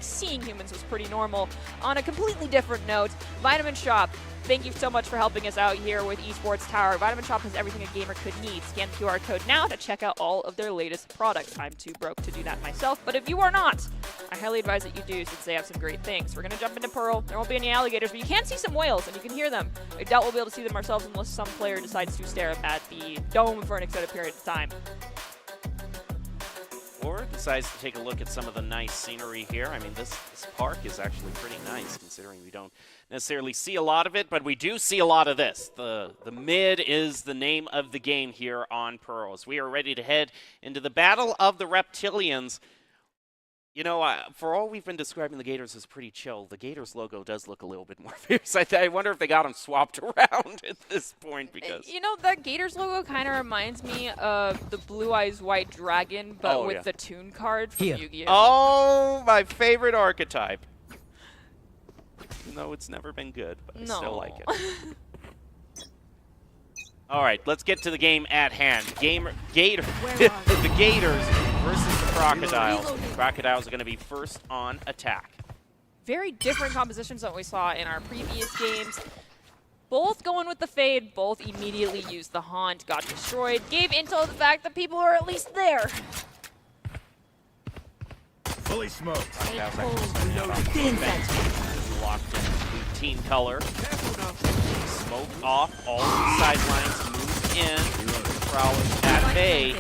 seeing humans was pretty normal. On a completely different note, Vitamin Shop, thank you so much for helping us out here with Esports Tower. Vitamin Shop has everything a gamer could need. Scan the QR code now to check out all of their latest products. I'm too broke to do that myself, but if you are not, I highly advise that you do, since they have some great things. We're going to jump into Pearl. There won't be any alligators, but you can see some whales, and you can hear them. I doubt we'll be able to see them ourselves unless some player decides to stare at the dome for an extended period of time. Or decides to take a look at some of the nice scenery here. I mean, this park is actually pretty nice, considering we don't necessarily see a lot of it, but we do see a lot of this. The mid is the name of the game here on Pearl. As we are ready to head into the Battle of the Reptilians. You know, for all we've been describing the Gators as pretty chill, the Gators logo does look a little bit more fierce. I wonder if they got them swapped around at this point, because... You know, that Gators logo kind of reminds me of the Blue Eyes White Dragon, but with the Toon card from Yu-Gi-Oh! Oh, my favorite archetype. Even though it's never been good, but I still like it. All right, let's get to the game at hand. The Gators versus the Crocodiles. The Crocodiles are going to be first on attack. Very different compositions than what we saw in our previous games. Both going with the Fade, both immediately used the Haunt, got destroyed, gave intel of the fact that people are at least there. Fully smoked. Locked in. team color. Smoke off all of the sidelines, move in. Prowlers at bay.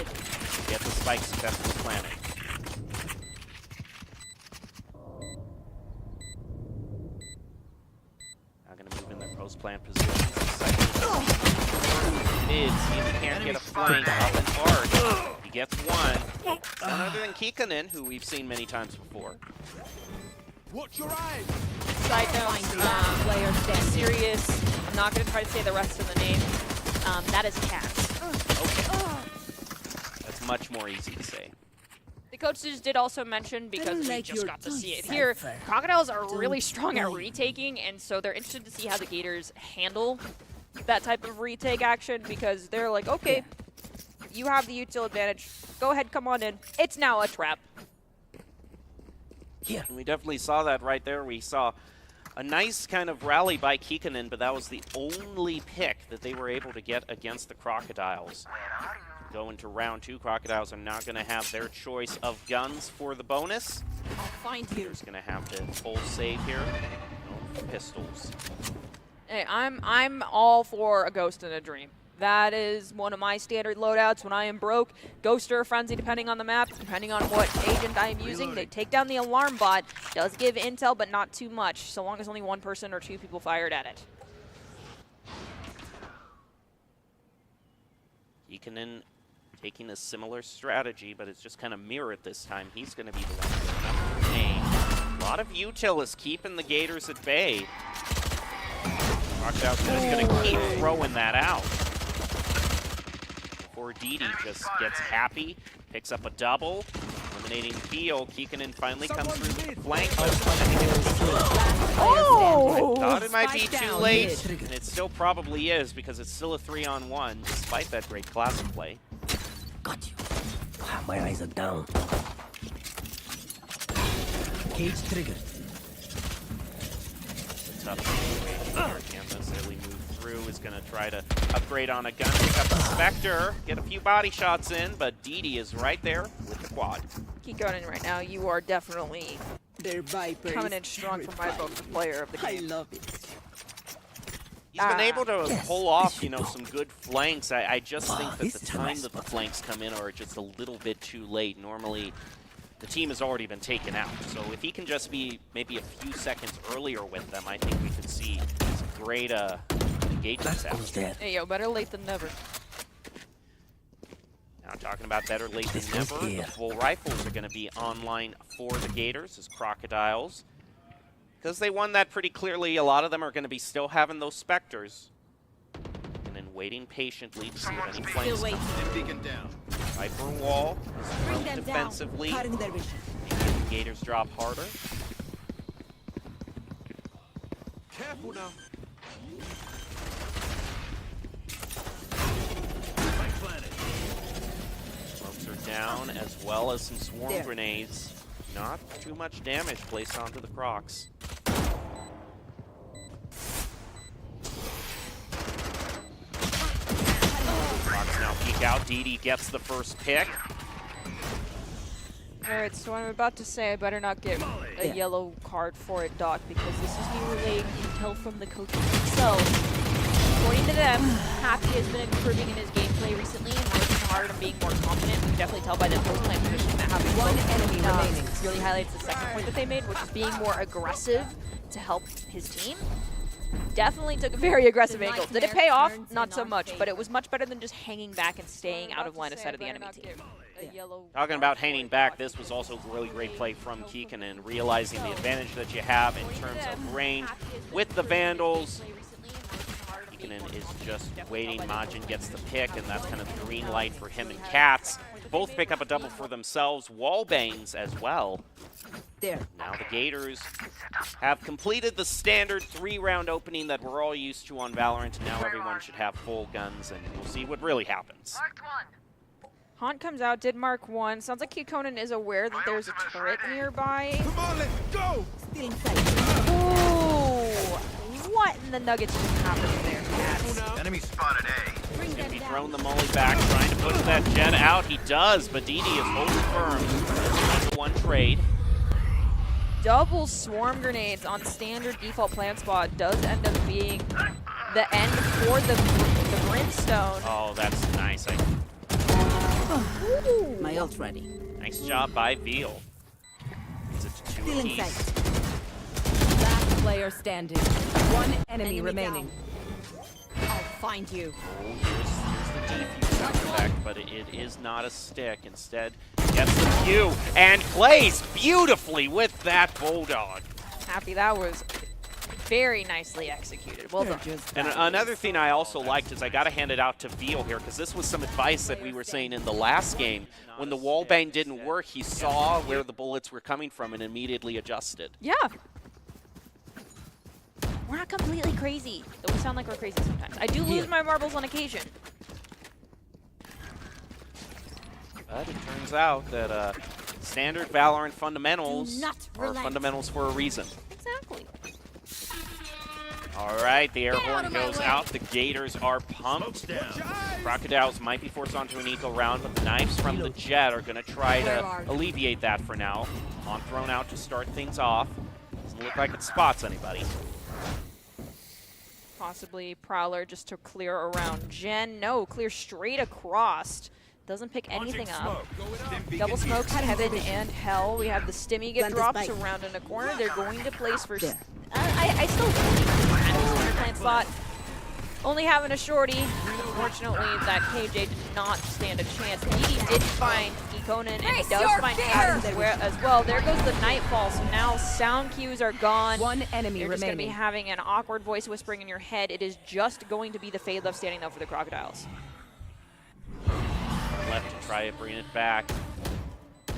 Get the spike successfully planted. Now going to move in their post-plant position. Mid, see if he can't get a flank up and hard. He gets one. None other than Kikkonen, who we've seen many times before. Watch your eyes. Side note, Player standing. serious. I'm not going to try to say the rest of the name. That is Cat. Okay. That's much more easy to say. The coaches did also mention, because we like just your got to see it tongue, here, Cypher. Crocodiles are really Don't strong at bite. retaking, and so they're interested to see how the Gators handle that type of retake action, because they're like, okay, you have the util advantage. Go ahead, come on in. It's now a trap. And we definitely saw that right there. We saw a nice kind of rally by Kikkonen, but that was the only pick that they were able to get against the Crocodiles. Go into round 2. Crocodiles are not going to have their choice of guns for the bonus. I'll find you. Just going to have to full save here. No pistols. Hey, I'm all for a Ghost and a Dream. That is one of my standard loadouts when I am broke. Ghost or a Frenzy, depending on the map, depending on what agent I am using. They take down the alarm bot. Does give intel, but not too much, so long as only one person or two people fired at it. Kikkonen taking a similar strategy, but it's just kind of mirrored this time. He's going to be the one with aim. A lot of util is keeping the Gators at bay. Crocodile's just going to keep throwing that out. Before Didi just gets happy, picks up a double, eliminating Peel. Kikkonen finally comes through the flank. Oh! Thought it might be Spike too down late, mid. and it still probably is because it's still a 3-on-1, despite that great classic play. Got you. My eyes are down. Cage triggered. Tough situation here. Can't necessarily move through. Is going to try to upgrade on a gun, pick up a Spectre, get a few body shots in, but Didi is right there with the quad. Keep going right now. You are definitely Their viper coming is in strong for my terrifying. book, the player of the I game. love it. He's been able to Yes, pull off, this you know, should some good flanks. I just think that this the is a time nice that the spot. flanks come in are just a little bit too late. Normally, the team has already been taken out. So if he can just be maybe a few seconds earlier with them, I think we could see some great engagements That goes after. dead. Hey, yo, better late than never. Now talking about better late than This goes never, the here. full rifles are going to be online for the Gators as Crocodiles. Because they won that pretty clearly, a lot of them are going to be still having those Spectres. And then waiting patiently to see if any flanks Still come. Beacon down. Viper wall is Bring thrown them down. defensively. Cutting their vision. Making the Gators drop harder. Careful now. Smokes are down, as well as some swarm There. grenades. Not too much damage placed onto the Crocs. Crocs now peek out. Didi gets the first pick. Alright, so I'm about to say I better not get a yellow card for it, Doc, because this is me relaying intel from the coaches themselves. According to them, Happy has been improving in his gameplay recently and working hard on being more confident. We can definitely tell by the post plant position that Happy One enemy remaining. really highlights the second point that they made, which is being more aggressive to help his team. Definitely took a very aggressive The angle. Did it nightmare pay off? turns Not in so our much, but favor. it was much better than just hanging back and staying out of line of sight of the enemy team. Talking about this was also a really great play from Kikkonen, realizing the advantage that you have in terms of range with the Vandals. Kikkonen is just waiting. Majin gets the pick, and that's kind of the green light for him and Cats. Both pick up a double for themselves. Wall bangs as well. There. Now the Gators have completed the standard 3-round opening that we're all used to on Valorant. Now everyone should have full guns, and we'll see what really happens. Haunt comes out, did mark 1. Sounds like Kikonen is aware that there's a turret nearby. Come on, let's go. Still inside. Ooh! What in the Nuggets just happened there, Cats? Enemy spotted A. Bring them He down. thrown the molly back, trying to push that jet out. He does, but Didi is holding firm. It's a 1 trade. double swarm grenades on standard default plant spot does end up being the end for the Brimstone. Oh, that's nice. My ult ready. Nice job by Veal. It's a two Still in apiece. sight. Last player standing. One enemy Enemy remaining. I'll find you. Oh, here's the defuse sound effect, but it is not a stick. Instead, gets the view and plays beautifully with that Bulldog. Happy that was very nicely executed. Well done. And another thing I also liked is I got to hand it out to Veal here, because this was some advice that we were saying in the last game. When the wallbang didn't work, he saw where the bullets were coming from and immediately adjusted. Yeah. We're not completely crazy. Though we sound like we're crazy sometimes. I do lose my marbles on occasion. But it turns out that standard Valorant fundamentals Do not are relent. fundamentals for a reason. Exactly. All right, the air Get out horn of my goes way. out. The Gators are pumped. Crocodiles might be forced onto an eco round, but the knives from the Jet are going to try Where to are you? alleviate that for now. On thrown out to start things off. Doesn't look like it spots anybody. Possibly Prowler just to clear around Jen. No, clear straight across. Doesn't pick anything up. Double smokes, heaven and hell. We have the stimmy get Plant the dropped spike. around in the corner. They're going to place for... There. I still think plant slot. Only having a shorty. Unfortunately, that KJ did not stand a chance. He did find Ekonan, and he does find Adams as well. There goes the Nightfall, so now sound cues are gone. One enemy You're just going to be remaining. having an awkward voice whispering in your head. It is just going to be the Fade left standing up for the Crocodiles. Left to try to bring it back. Bit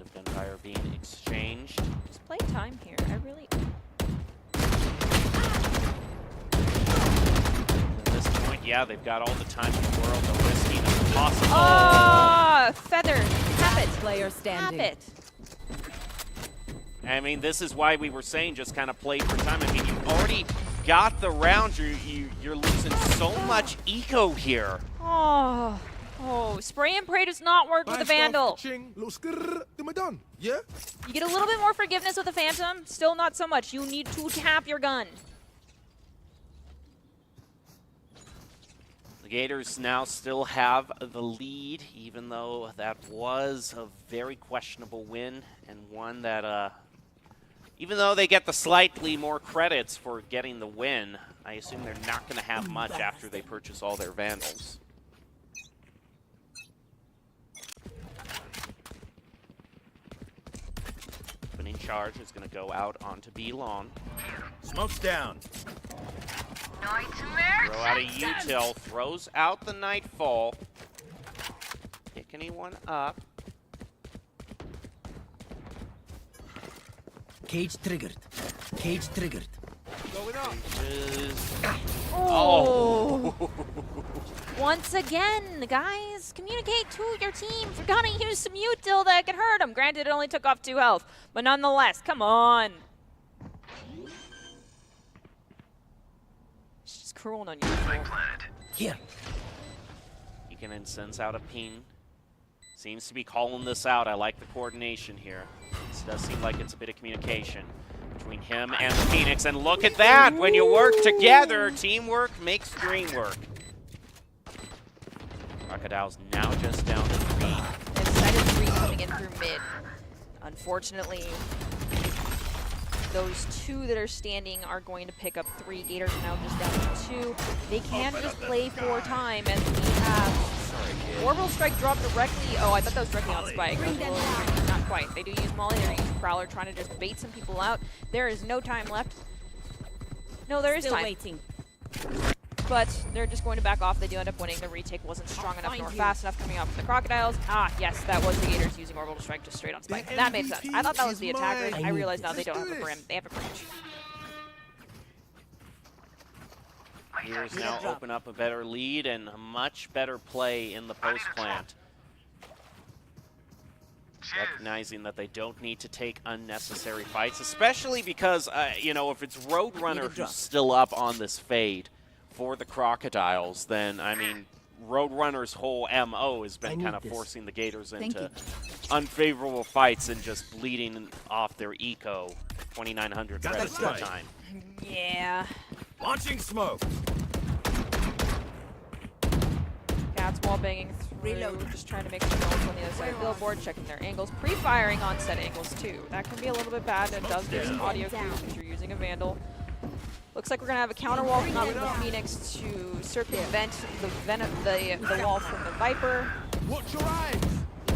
of gunfire being exchanged. It's play time here. I really... At this point, yeah, they've got all the time in the world. They're risking as possible. Oh, feather. Tap it. Player Tap standing. it. I mean, this is why we were saying just kind of play for time. I mean, you've already got the round. You're losing so much eco here. Oh, spray and pray does not work with a Vandal. Ching, little skrrr, then we're done. Yeah? You get a little bit more forgiveness with a Phantom, still not so much. You need to tap your gun. The Gators now still have the lead, even though that was a very questionable win, and one that, even though they get the slightly more credits for getting the win, I assume they're not going to have much after they purchase all their Vandals. Opening charge is going to go out onto B-Long. Smoke's down. Throw out a util, throws out the Nightfall. Pick anyone up. Cage triggered. Cage triggered. Going up. Oh. Once again, guys, communicate to your team. If you're gonna use some util that could hurt them. Granted, it only took off 2 health, but nonetheless, come on. It's just cruel and unusual. Here. He can then sends out a ping. Seems to be calling this out. I like the coordination here. This does seem like it's a bit of communication between him and the Phoenix. And look at that! When you work together, teamwork makes dream work. Crocodiles now just down to 3. And Cider 3 coming in through mid. Unfortunately, those 2 that are standing are going to pick up 3. Gators now just down to 2. They can just play for time, and we have Orbital Strike dropped directly. Oh, I thought that was directly on Spike. That was a little- Not quite. They do use Molly. They're using Prowler, trying to just bait some people out. There is no time left. No, there is Still time. waiting. But they're just going to back off. They do end up winning. The retake wasn't strong enough nor fast enough coming out from the Crocodiles. Ah, yes, that was the Gators using Orbital Strike just straight on Spike. The That made sense. I thought that was the MVP attack is rate. mine. I realize now they Let's don't do have a this. brim. They have a breach. Here's now open up a better lead and a much better play in the post plant. Recognizing that they don't need to take unnecessary fights, especially because, you know, if it's Roadrunner who's still up on this fade for the Crocodiles, then, I mean, Roadrunner's whole MO has been I kind need of this. forcing the Gators Thank into you. unfavorable fights and just bleeding off their eco. 2,900 Got credits that at right. a time. Yeah. Launching smoke. Cats wall banging through, just trying to make some noise on the other side of the billboard, checking their angles, pre-firing on set angles too. That can be a little bit bad. It does give some audio cues because you're using a Vandal. Looks like we're gonna have a counter wall from the Phoenix to circumvent the wall from the Viper. Watch your eyes.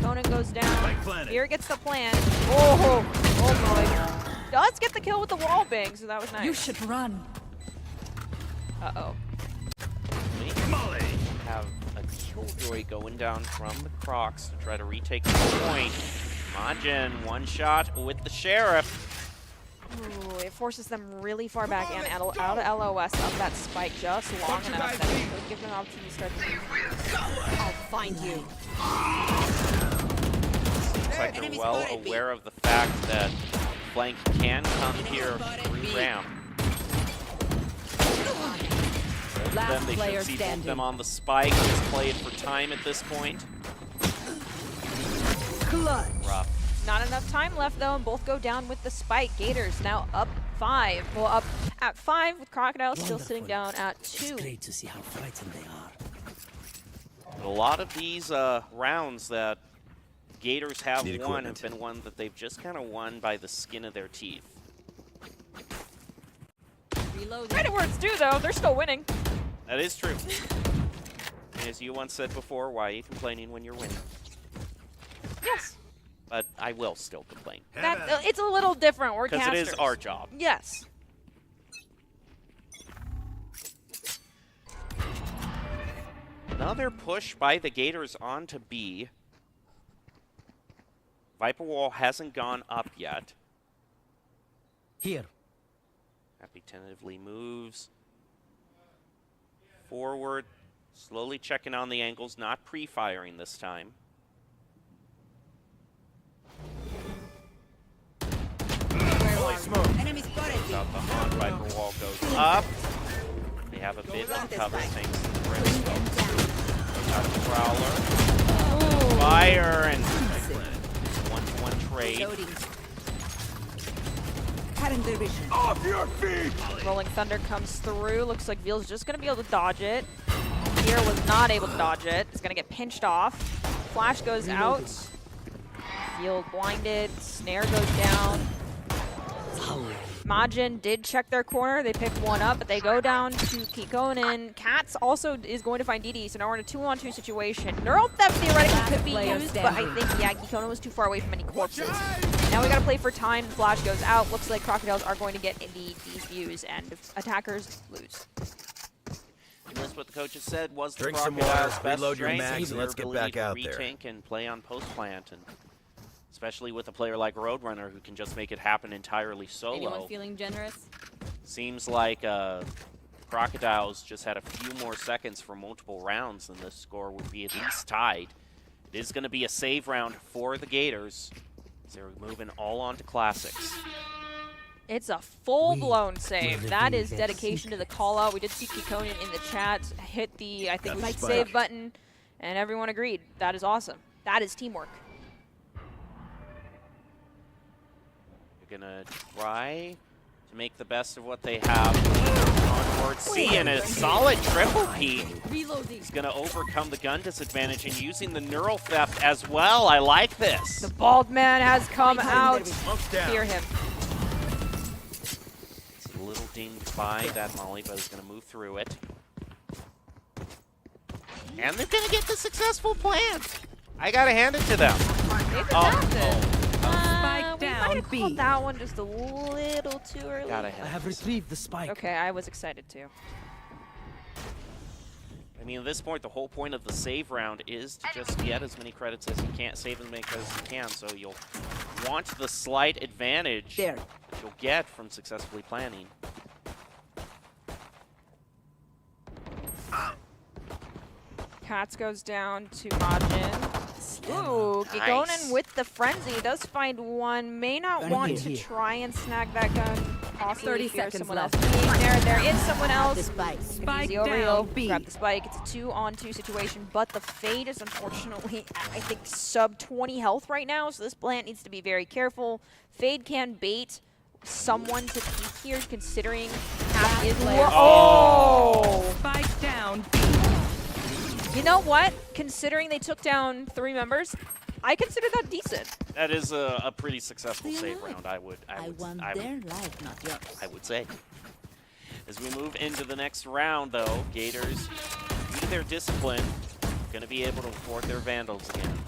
Conan goes down. Spike planted. Here gets the plan. Oh boy. Does get the kill with the wall bang, so that was nice. You should run. Uh-oh. Molly. Have a Killjoy going down from the Crocs to try to retake the point. Majin, one shot with the Sheriff. Ooh, it forces them really far back and out of LOS up that spike just long enough that it could give them an opportunity to start the move. I'll find you. Looks like they're well aware of the fact that flank can come here through ramp. Last Then they player should see both standing. them on the spike. Just play it for time at this point. Clutch. Rough. Not enough time left though, and both go down with the spike. Gators now up 5. Well, up at 5 with Crocodile still sitting Wonderful. down at It's 2. great to see how frightened they are. A lot of these rounds that Gators have Need won equipment. have been one that they've just kind of won by the skin of their teeth. Credit where it's due though, they're still winning. That is true. As you once said before, why are you complaining when you're winning? Yes. But I will still complain. It's a little different. We're Because it is casters. our job. Yes. Another push by the Gators onto B. Viper Wall hasn't gone up yet. Here. Happy tentatively moves forward, slowly checking on the angles, not pre-firing this time. Holy smoke. Enemy spotted. Goes out the on, Viper Wall goes up. They have a bit of cover thanks to the Brimstone. Goes out the Prowler. Fire and one-to-one trade. Loading. Cutting their vision. Off your feet. Rolling Thunder comes through. Looks like Veal's just going to be able to dodge it. Here was not able to dodge it. It's going to get pinched off. Flash goes out. Veal blinded. Snare goes down. Majin did check their corner. They pick one up, but they go down to Kikonen. Cats also is going to find DD, so now we're in a 2-on-2 situation. Neural Theft theoretically could be player used, but I standing. think, yeah, Kikonen was too far away from any corpses. Now we gotta play for time. Flash goes out. Looks like Crocodiles are going to get the defuse, and attackers lose. And that's what the coaches said was the Drink some Crocodiles' water, best reload your strength, mags, is and their let's get ability back out to there. retake and play on post plant, and especially with a player like Roadrunner who can just make it happen entirely solo. Anyone feeling generous? Seems like Crocodiles just had a few more seconds for multiple rounds, and this score would be at least tied. It is going to be a save round for the Gators, as they're moving all on to Classics. It's a full-blown We save. will That reveal is their dedication to the call-out. We did see Kikonen in the chat hit the, I think, Got the it was spike. save button, and everyone agreed. That is awesome. That is teamwork. They're going to try to make the best of what they have on board C, and a solid triple peek. Reloading. He's going to overcome the gun disadvantage and using the Neural Theft as well. I like this. The bald man has come out. Smoke's down. Hear him. It's a little dinged by that Molly, but he's going to move through it. And they're going to get the successful plant. I got to hand it to them. They've adapted. Spike We down, might have called B. that one just a little too early. Gotta I hand have it. retrieved the spike. Okay, I was excited too. I mean, at this point, the whole point of the save round is to just get as many credits as you can, save as many credits as you can, so you'll want the slight advantage There. that you'll get from successfully planning. Cats goes down to Majin. Ooh, Nice. Gigonen with the frenzy does find one. May not Gun want here, to here. try and snag that gun. Possibly 30 fear seconds someone left. else being there. There is someone else. This spike. Spike Easy over down, you. B. Grab the spike. It's a 2-on-2 situation, but the Fade is unfortunately, I think, sub 20 health right now, so this plant needs to be very careful. Fade can bait someone to peek here, considering half is player Oh! Spike down, B. You know what? Considering they took down 3 members, I consider that decent. That is a pretty successful save round, I would life, not yours. I would say. As we move into the next round, though, Gators, due to their discipline, going to be able to thwart their Vandals again.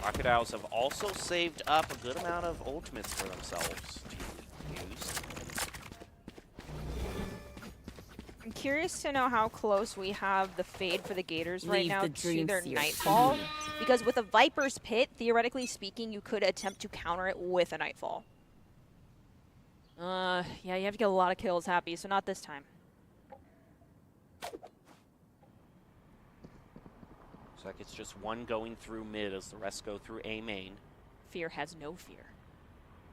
Crocodiles have also saved up a good amount of ultimates for themselves to use. I'm curious to know how close we have the Fade for the Gators right Leave now the to dreams their to your Nightfall. Because with a Viper's Pit, theoretically speaking, you could attempt to counter it with a Nightfall. Yeah, you have to get a lot of kills, Happy, so not this time. Looks like it's just one going through mid as the rest go through A main. Fear has no fear.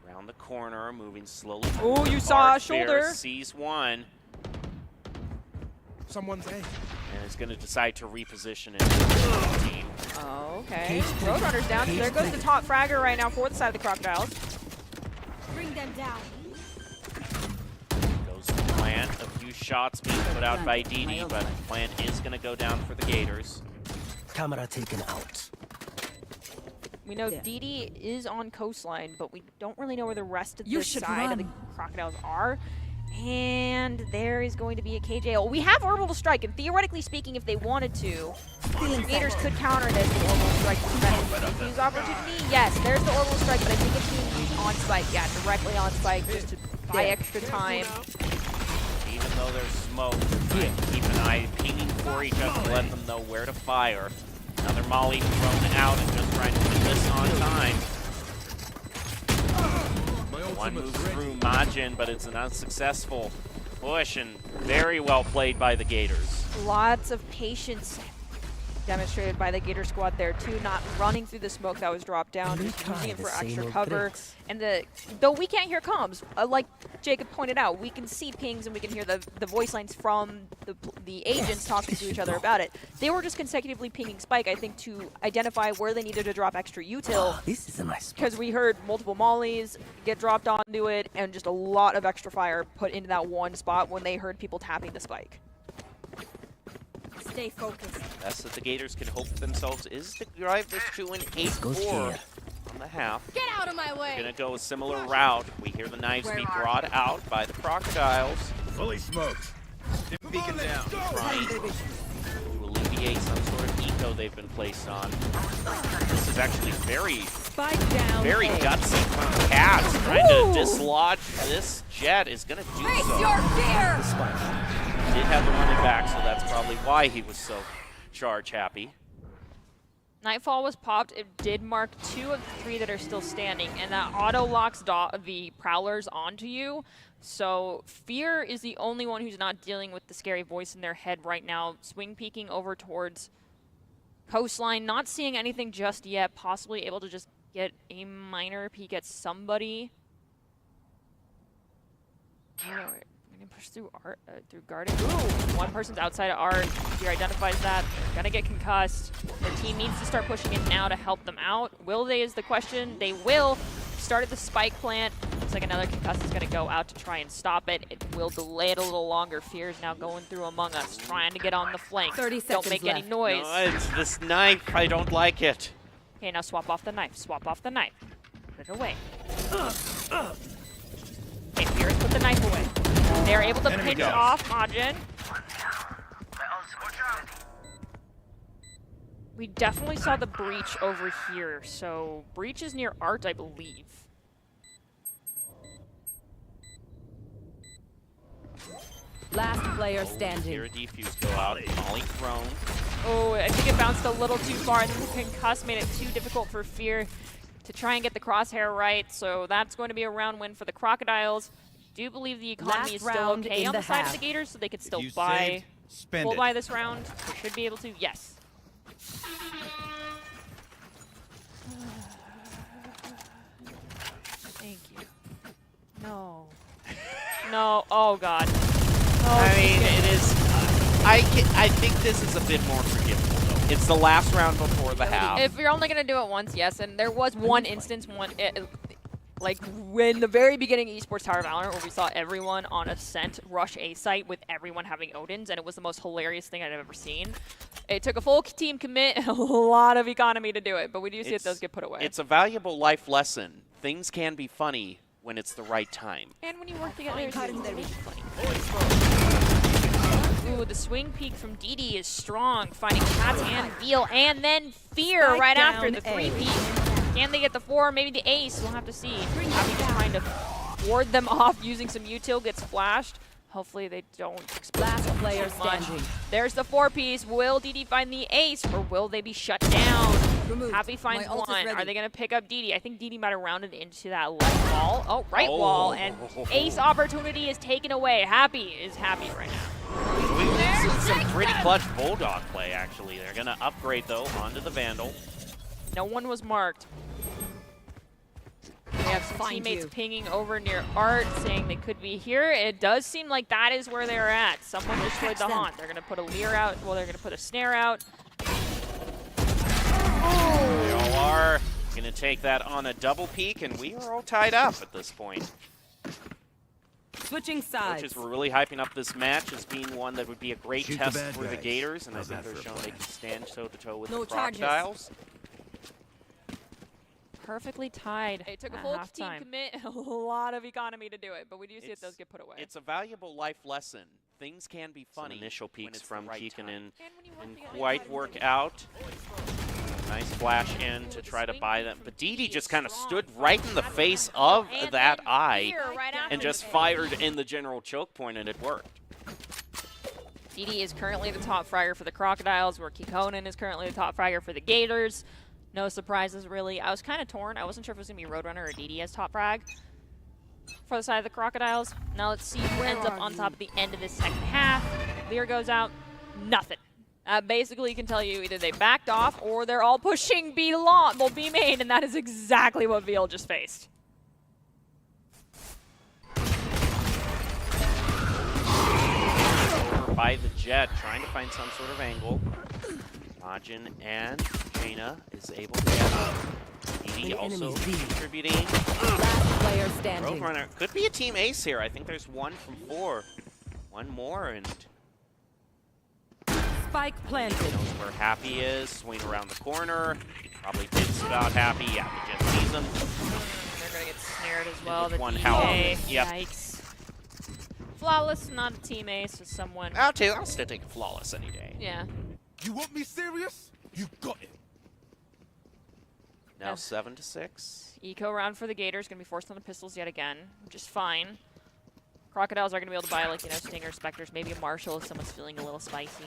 Around the corner, moving slowly. Oh, forward. you saw a Bard Fear shoulder. Sees one Someone's A. and is going to decide to reposition it to the team. Oh, okay. Roadrunner's down, so there goes the top fragger right now for the side of the Crocodiles. Bring them down. Goes to plant. A few shots being put out by DD, but plant is going to go down for the Gators. Camera taken out. We know DD is on coastline, but we don't really know where the rest of You the should side of the run. Crocodiles are. And there is going to be a KJL. We have Orbital Strike, and theoretically speaking, if they wanted to, Gators could counter this with Orbital Strike to prevent use opportunity. Yes, there's the Orbital Strike, but I think it's being used on Spike. Yeah, directly on Spike, just to buy extra time. Even though there's smoke, they're trying to keep an eye pinging for each other to let them know where to fire. Another Molly thrown out and just trying to win this on time. One moves through Majin, but it's an unsuccessful push, and very well played by the Gators. Lots of patience demonstrated by the Gator squad there too, not running through the smoke that was dropped down, just using it for extra cover. And though we can't hear comms, like Jacob pointed out, we can see pings and we can hear the voice lines from the agents talking to each other about it. They were just consecutively pinging Spike, I think, to identify where they needed to drop extra util. This is a nice spot. Because we heard multiple mollies get dropped onto it and just a lot of extra fire put into that one spot when they heard people tapping the Spike. Stay focused. Best that the Gators can hope for themselves is to drive this to an goes 8-4 here. on the half. Get out of my way. Gonna go a similar route. We hear the knives be brought out by the Crocodiles, Fully smoked. Beacon down. trying to alleviate some sort of eco they've been placed on. This is actually very Spike down, A. gutsy from Cats trying to dislodge this jet is gonna do Face so. your fear! Did have the running back, so that's probably why he was so charge happy. Nightfall was popped. It did mark 2 of the 3 that are still standing, and that auto locks the Prowlers onto you. So Fear is the only one who's not dealing with the scary voice in their head right now. Swing peeking over towards coastline, not seeing anything just yet. Possibly able to just get a minor peek at somebody. I don't know. We're gonna push through art, through guarding. Ooh, one person's outside of art. Fear identifies that. They're gonna get concussed. Their team needs to start pushing in now to help them out. Will they is the question. They will. Started the spike plant. Looks like another concuss is gonna go out to try and stop it. It will delay it a little longer. Fear is now going through Among Us, trying to get on the flank. 30 Don't seconds make any left. noise. No, it's this knife. I don't like it. Okay, now swap off the knife. Swap off the knife. Put it away. Okay, Fear has put the knife away. They're able to pinch goes. off Majin. We definitely saw the breach over here, so breach is near art, I believe. Last player Hear standing. a defuse go out. Molly thrown. Oh, I think it bounced a little too far, and the concuss made it too difficult for Fear to try and get the crosshair right, so that's going to be a round win for the Crocodiles. Do believe the economy Last is still round okay in on the the side of half. the Gators, so they could still You buy saved, spend full it. buy this round. They should be able to, yes. No. Oh God. I mean, it is. I think this is a bit more forgivable, though. It's the last round before the half. If you're only gonna do it once, yes. And there was one instance, like when the very beginning of Esports Tower of Valorant, where we saw everyone on Ascent rush A site with everyone having Odins, and it was the most hilarious thing I'd ever seen. It took a full team commit and a lot of economy to do it, but we do see it does get put away. It's a valuable life lesson. Things can be funny when it's the right time. And when you work together, it's really funny. Ooh, the swing peek from DD is strong, finding Cats and Veal, and then Fear Spike right down after the A. 3-peek. Can they get the 4, maybe the ace? We'll have to see. Happy just trying to ward them off using some util, gets flashed. Hopefully they don't explode Last player too much. standing. There's the 4-piece. Will DD find the ace, or will they be shut down? Removed. Happy finds My ult is one. ready. Are they going to pick up DD? I think DD might have rounded into that left wall. Oh, right wall. And ace opportunity is taken away. Happy is happy right now. We've seen some pretty clutch Bulldog play, actually. They're going to upgrade, though, onto the Vandal. No one was marked. We have some Find teammates you. pinging over near Art, saying they could be here. It does seem like that is where they're at. Someone destroyed the haunt. They're going to put a leer out. Well, they're going to put a snare out. They all are going to take that on a double peek, and we are all tied up at this point. Switching sides. Coaches were really hyping up this match as being one that would be a great Shoot the test bad for the guys. Gators, and I How's think that they're for a showing they plan? can stand toe-to-toe with No the charges. Crocodiles. Perfectly tied. It took a at full team halftime. commit and a lot of economy to do it, but we do see it does get put away. It's a valuable life lesson. Things can be funny. Some initial when peeks it's the from right Keegan time. and quite work out. Nice flash in to try to buy them. But DD just kind of stood right in the face of that eye and just fired in the general choke point, and it worked. DD is currently the top fragger for the Crocodiles, where Kikonen is currently the top fragger for the Gators. No surprises, really. I was kind of torn. I wasn't sure if it was going to be Roadrunner or DD as top frag for the side of the Crocodiles. Now let's see who ends up on top at the end of this second half. Lear goes out. Nothing. Basically, can tell you either they backed off or they're all pushing B long, well, B main, and that is exactly what Veal just faced. Over by the Jet, trying to find some sort of angle. Majin and Jaina is able to get up. DD also contributing. Last player standing. Roadrunner could be a team ace here. I think there's 1 from 4. One more, and Spike planted. knows where Happy is. Swing around the corner. Probably thinks about Happy. Yeah, the Jet sees him. They're going to get snared as well. With The one DA. health. Yep. Yikes. Flawless, not a team ace, is someone. I'll still take a Flawless any day. Yeah. You want me serious? You got it. Now 7-6. Eco round for the Gators, going to be forced on the pistols yet again, which is fine. Crocodiles are going to be able to buy, like, Stinger, Spectres, maybe a Marshall if someone's feeling a little spicy.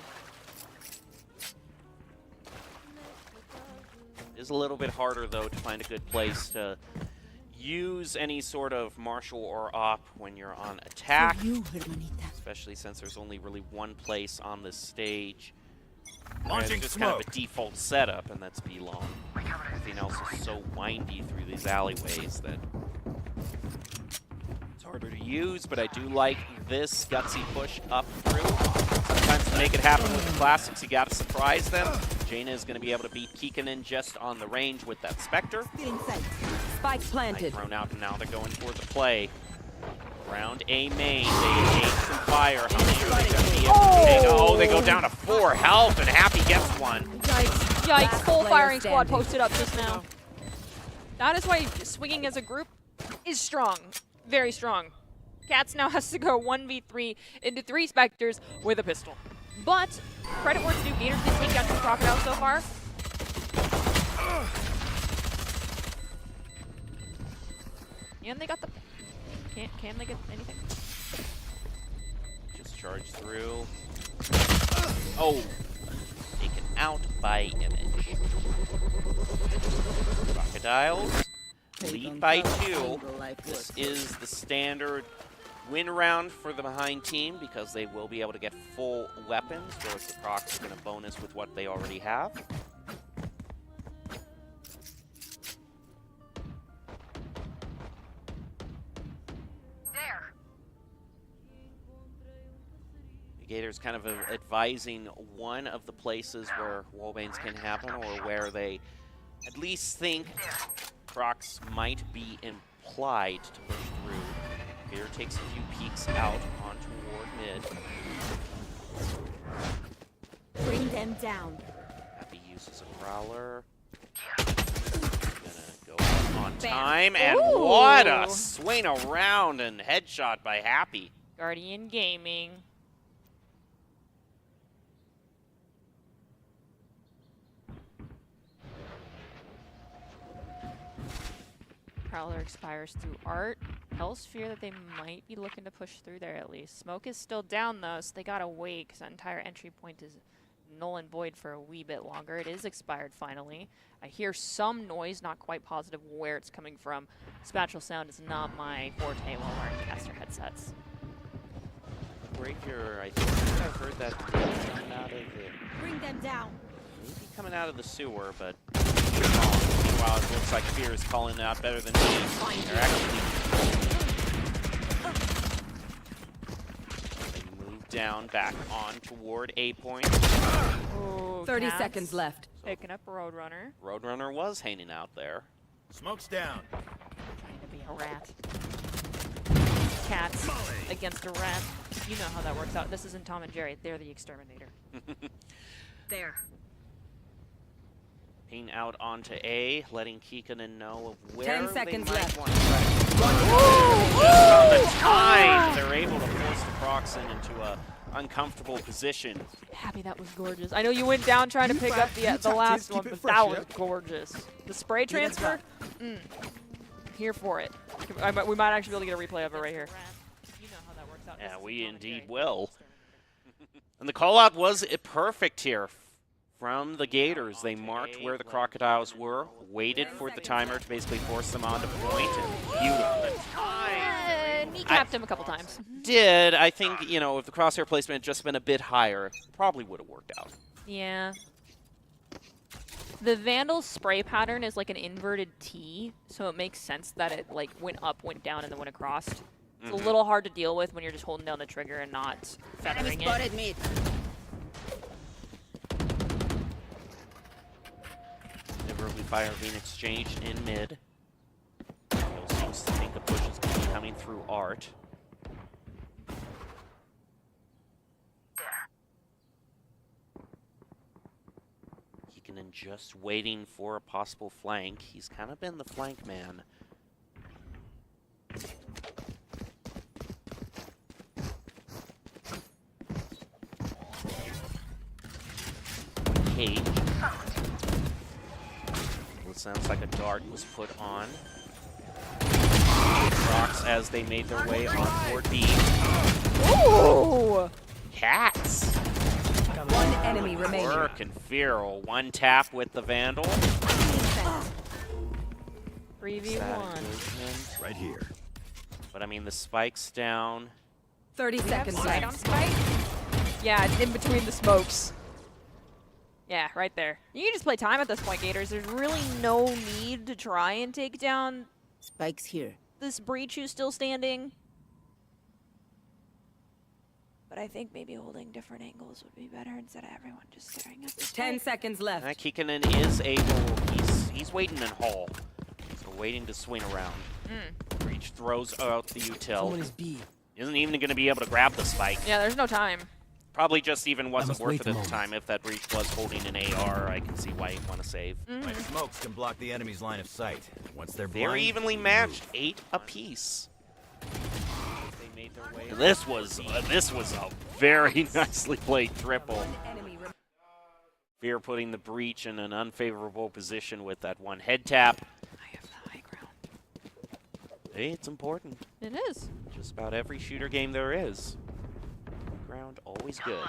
It is a little bit harder, though, to find a good place to use any sort of Marshall or op when you're on attack, especially since there's only really one place on this stage. Launching It's just smoke. kind of a default setup, and that's B-long. Everything else is so windy through these alleyways that it's harder to use, but I do like this gutsy push up through. Sometimes to make it happen with the classics, you gotta surprise them. Jaina is gonna be able to beat Kikonen just on the range with that Spectre. Spike planted. Thrown out, and now they're going for the play. Round A main, they engage some fire. How many are they going to be able to take? Oh, they go down to 4 health, and Happy gets one. Yikes. Yikes. Full firing squad posted up just now. That is why swinging as a group is strong. Very strong. Cats now has to go 1v3 into 3 Spectres with a pistol. But credit where it's due, Gators did take down 2 Crocodiles so far. And they got the... Can they get anything? Just charge through. Oh! Taken out by Image. Crocodiles lead by 2. This is the standard win round for the behind team because they will be able to get full weapons, whereas the Crocs are going to bonus with what they already have. Gators kind of advising one of the places where wallbangs can happen, or where they at least think Crocs might be implied to push through. Gator takes a few peeks out on toward mid. Bring them down. Happy uses a prowler. Gonna go out on time, and what a swing around and headshot by Happy. Guardian Gaming. Prowler expires through Art. Hell's fear that they might be looking to push through there at least. Smoke is still down though, so they gotta wait because that entire entry point is null and void for a wee bit longer. It is expired finally. I hear some noise, not quite positive where it's coming from. Spatial sound is not my forte while wearing caster headsets. Breaker, I think I've heard that coming out of the, Bring them down. maybe coming out of the sewer, but meanwhile it looks like Fear is calling it out better than me. They're actually they move down back on toward A point. Ooh, 30 Cats seconds left. Picking up Roadrunner. Roadrunner was hanging out there. Smoke's down. Trying to be a rat. Cats against a rat. You know how that works out. This isn't Tom and Jerry. They're the exterminator. There. Ping out onto A, letting Kikkonen know of where 10 they seconds might left. want to try. Just on the time, they're able to force the Proxen into a uncomfortable position. Happy that was gorgeous. I know you went down trying to pick up the last one, but that was gorgeous. The spray transfer? Here for it. We might actually be able to get a replay of it right here. You know how that works out. Yeah, we indeed will. And the call-out was perfect here from the Gators. They marked where the Crocodiles were, waited for the timer to basically force them onto point, and beautiful. Kneecapped him a couple times. I think, you know, if the crosshair placement had just been a bit higher, it probably would have worked out. Yeah. The Vandal's spray pattern is like an inverted T, so it makes sense that it like went up, went down, and then went across. It's a little hard to deal with when you're just holding down the trigger and not feathering it. Mid. Liberally fire being exchanged in mid. Still seems to think the push is going to be coming through Art. Kikkonen just waiting for a possible flank. He's kind of been the flank man. Cage. It sounds like a dart was put on. Rocks as they made their way on toward B. Ooh! Cats! One enemy remaining. Work and Feral. One tap with the Vandal. 3v1. Right here. But I mean, the spike's down. 30 seconds Sight on left. spike? Yeah, it's in between the smokes. Yeah, right there. You can just play time at this point, Gators. There's really no need to try and take down Spike's here. this breach who's still standing. But I think maybe holding different angles would be better instead of everyone just staring at this 10 seconds left. Kikkonen is able. He's waiting in hall. So waiting to swing around. Breach throws out the util. Someone is B. Isn't even going to be able to grab the spike. Yeah, there's no time. Probably just even wasn't must worth wait it a at the moment. time. If that breach was holding an AR, I can see why you'd want to save. My smokes can block the enemy's line of sight. Once they're Very blind, evenly we matched, move. 8 apiece. They made their way. This was a very nicely played triple. Enemy Fear putting the breach in an unfavorable position with that one head tap. I have the high ground. Hey, it's important. It is. Just about every shooter game there is. Ground always good.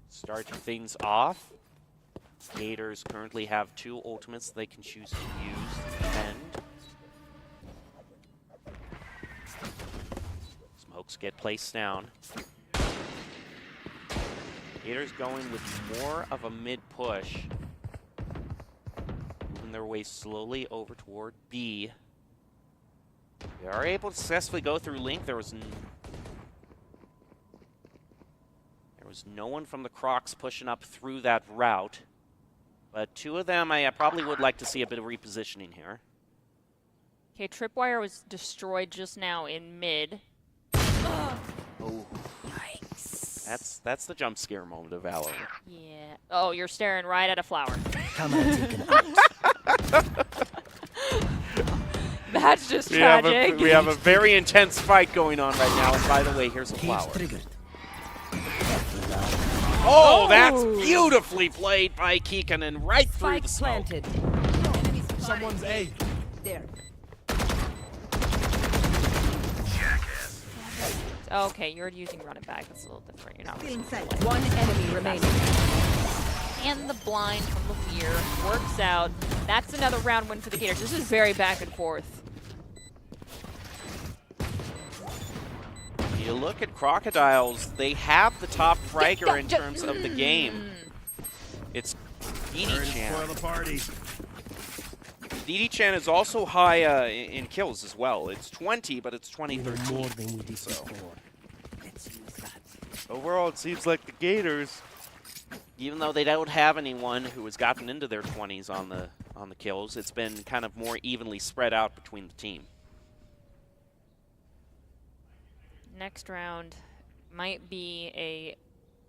Start things off. Gators currently have 2 ultimates they can choose to use to defend. Smokes get placed down. Gators going with more of a mid push. Moving their way slowly over toward B. They are able to successfully go through Link. There was no one from the Crocs pushing up through that route. But two of them, I probably would like to see a bit of repositioning here. Okay, Tripwire was destroyed just now in mid. Oh, Yikes. that's the jump scare moment of Valor. Yeah. Oh, you're staring right at a flower. Camera taken out. That's just tragic. We have a very intense fight going on right now. And by the way, here's a Cage flower. triggered. Oh, that's beautifully played by Kikanen right through Spike the smoke. planted. Someone's A. There. Okay, you're using running back. That's a little different. You're not using play. One enemy remaining. And the blind from the Lear works out. That's another round win for the Gators. This is very back and forth. You look at Crocodiles, they have the top fragger in terms of the game. It's DD-chan. the party. DD-chan is also high in kills as well. It's 20, but it's We know 2013. more than we did before. Let's use that. Overall, it seems like the Gators, even though they don't have anyone who has gotten into their 20s on the kills, it's been kind of more evenly spread out between the team. Next round might be a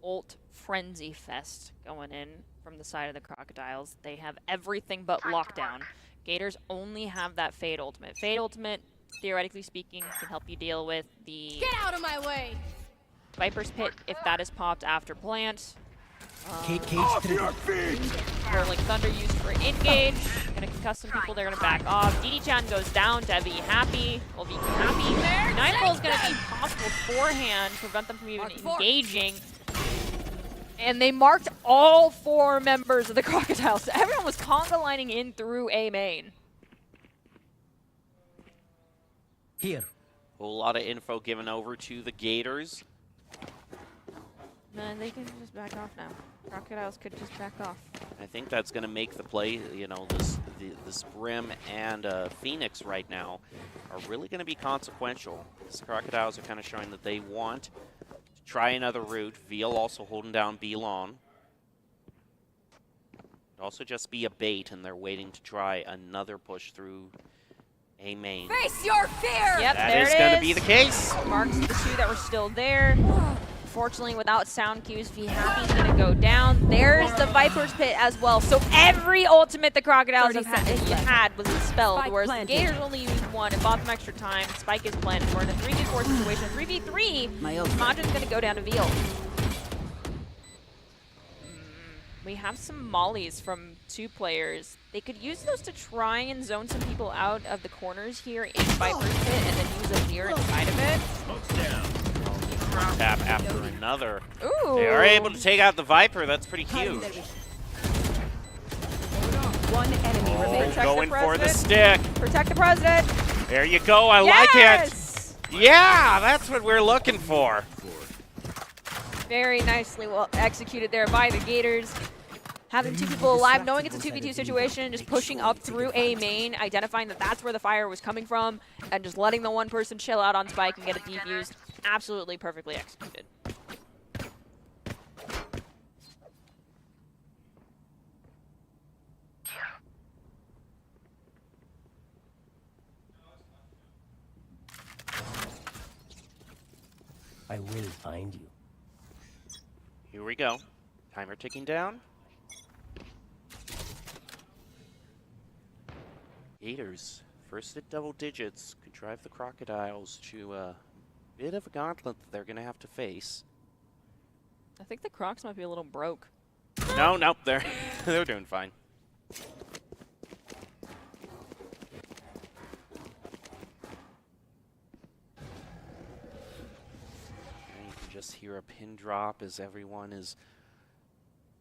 ult frenzy fest going in from the side of the Crocodiles. They have everything but lockdown. Gators only have that Fade ultimate. Fade ultimate, theoretically speaking, can help you deal with the Get out of my way! Viper's Pit if that is popped after plant. Cage triggered. Rolling Thunder used for engage. Gonna concuss some people, they're gonna back off. DD-chan goes down to be happy. Will be happy. Nightfall is gonna be possible forehand, prevent them from even engaging. And they marked all 4 members of the Crocodiles. So everyone was conga lining in through A main. Here. Whole lot of info given over to the Gators. Man, they can just back off now. Crocodiles could just back off. I think that's going to make the play, you know, this Brim and Phoenix right now are really going to be consequential. These Crocodiles are kind of showing that they want to try another route. Veal also holding down B-Long. Could also just be a bait, and they're waiting to try another push through A main. Face your fear! Yep, That there is it going to is. be the case. Marks the 2 that were still there. Unfortunately, without sound cues, Happy's gonna go down. There's the Viper's Pit as well. So every ultimate the Crocodiles 30 have seconds left. had was expelled, Spike whereas planted. the Gators only used 1. It bought them extra time. Spike is planted. We're in a 3v4 situation. 3v3, My ult. Majin's gonna go down to Veal. We have some mollies from 2 players. They could use those to try and zone some people out of the corners here in Viper's Pit and then use a Veer inside of it. Tap after another. Ooh. They are able to take out the Viper. That's pretty huge. One enemy remaining. Protect the Going for the president. stick. Protect the president. There you go. I like it. Yeah, that's what we're looking for. Very nicely well executed there by the Gators. Having 2 people alive, knowing it's a 2v2 situation, just pushing up through A main, identifying that that's where the fire was coming from, and just letting the one person chill out on Spike and get it defused. Absolutely perfectly executed. I will find you. Here we go. Timer ticking down. Gators, first at double digits, could drive the Crocodiles to a bit of a gauntlet that they're going to have to face. I think the Crocs might be a little broke. No, nope, they're doing fine. And you can just hear a pin drop as everyone is